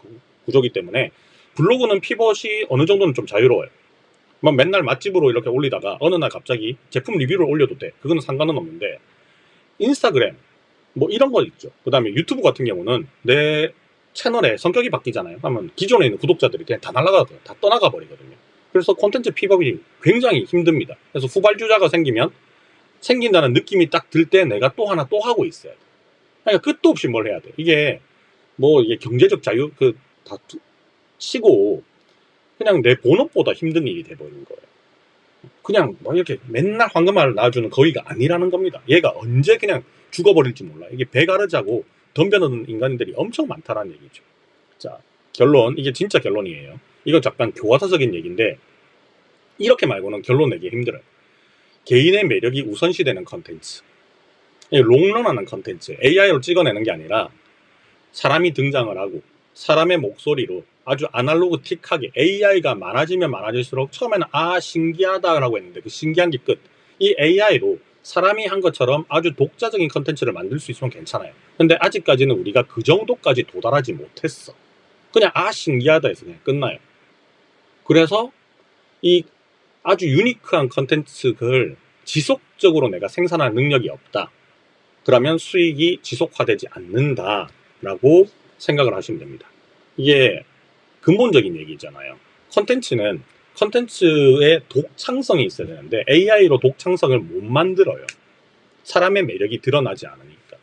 S1: 구조이기 때문에 블로그는 피벗이 어느 정도는 좀 자유로워요. 막 맨날 맛집으로 이렇게 올리다가 어느 날 갑자기 제품 리뷰를 올려도 돼. 그거는 상관은 없는데 인스타그램 뭐 이런 거 있죠. 그 다음에 유튜브 같은 경우는 내 채널에 성격이 바뀌잖아요. 하면 기존에 있는 구독자들이 그냥 다 날아가거든요. 다 떠나가 버리거든요. 그래서 콘텐츠 픽업이 굉장히 힘듭니다. 그래서 후발주자가 생긴다는 느낌이 딱 들 때 내가 또 하나 또 하고 있어야 돼. 그러니까 끝도 없이 뭘 해야 돼. 이게 뭐 이게 경제적 자유 다 치고 그냥 내 본업보다 힘든 일이 돼버리는 거예요. 그냥 뭐 이렇게 맨날 황금알을 낳아주는 거위가 아니라는 겁니다. 얘가 언제 그냥 죽어버릴지 몰라. 이게 배가르자고 덤벼드는 인간들이 엄청 많다라는 얘기죠. 자, 결론, 이게 진짜 결론이에요. 이건 잠깐 교과서적인 얘기인데 이렇게 말고는 결론 내기 힘들어요. 개인의 매력이 우선시되는 컨텐츠, 롱런하는 컨텐츠, AI로 찍어내는 게 아니라 사람이 등장을 하고 사람의 목소리로 아주 아날로그틱하게, AI가 많아지면 많아질수록 처음에는 신기하다라고 했는데 그 신기한 게 끝. 이 AI로 사람이 한 것처럼 아주 독자적인 컨텐츠를 만들 수 있으면 괜찮아요. 근데 아직까지는 우리가 그 정도까지 도달하지 못했어. 그냥 신기하다 해서 그냥 끝나요. 그래서 이 아주 유니크한 컨텐츠를 지속적으로 내가 생산할 능력이 없다. 그러면 수익이 지속화되지 않는다라고 생각을 하시면 됩니다. 이게 근본적인 얘기잖아요. 컨텐츠의 독창성이 있어야 되는데 AI로 독창성을 못 만들어요. 사람의 매력이 드러나지 않으니까.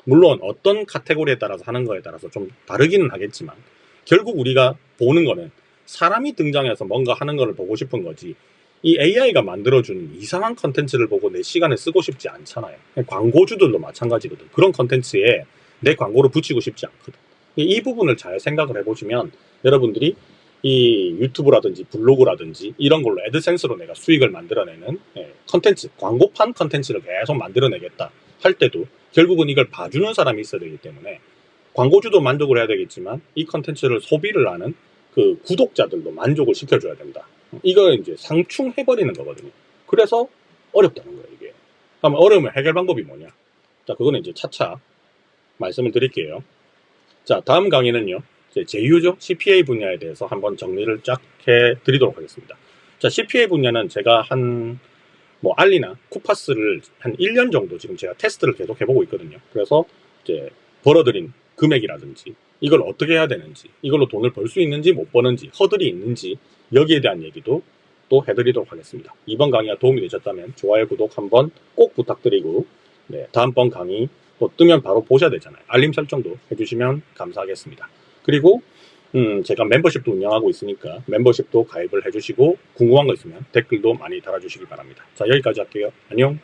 S1: 물론 어떤 카테고리에 따라서 하는 거에 따라서 좀 다르기는 하겠지만 결국 우리가 보는 거는 사람이 등장해서 뭔가 하는 거를 보고 싶은 거지, 이 AI가 만들어주는 이상한 컨텐츠를 보고 내 시간을 쓰고 싶지 않잖아요. 광고주들도 마찬가지거든. 그런 컨텐츠에 내 광고를 붙이고 싶지 않거든. 이 부분을 잘 생각을 해보시면 여러분들이 이 유튜브라든지 블로그라든지 이런 걸로 애드센스로 내가 수익을 만들어내는 컨텐츠, 광고판 컨텐츠를 계속 만들어내겠다 할 때도 결국은 이걸 봐주는 사람이 있어야 되기 때문에 광고주도 만족을 해야 되겠지만 이 컨텐츠를 소비를 하는 그 구독자들도 만족을 시켜줘야 된다. 이걸 이제 상충해버리는 거거든요. 그래서 어렵다는 거예요, 이게. 그럼 어려우면 해결 방법이 뭐냐? 자, 그거는 이제 차차 말씀을 드릴게요. 자, 다음 강의는요, 제휴죠? CPA 분야에 대해서 한번 정리를 쫙 해드리도록 하겠습니다. 자, CPA 분야는 제가 알리나 쿠파스를 한 1년 정도 지금 제가 테스트를 계속 해보고 있거든요. 그래서 이제 벌어들인 금액이라든지 이걸 어떻게 해야 되는지, 이걸로 돈을 벌 수 있는지 못 버는지, 허들이 있는지, 여기에 대한 얘기도 또 해드리도록 하겠습니다. 이번 강의가 도움이 되셨다면 좋아요, 구독 한번 꼭 부탁드리고, 다음번 강의 또 뜨면 바로 보셔야 되잖아요. 알림 설정도 해주시면 감사하겠습니다. 그리고 제가 멤버십도 운영하고 있으니까 멤버십도 가입을 해주시고 궁금한 거 있으면 댓글도 많이 달아주시기 바랍니다. 자, 여기까지 할게요. 안녕.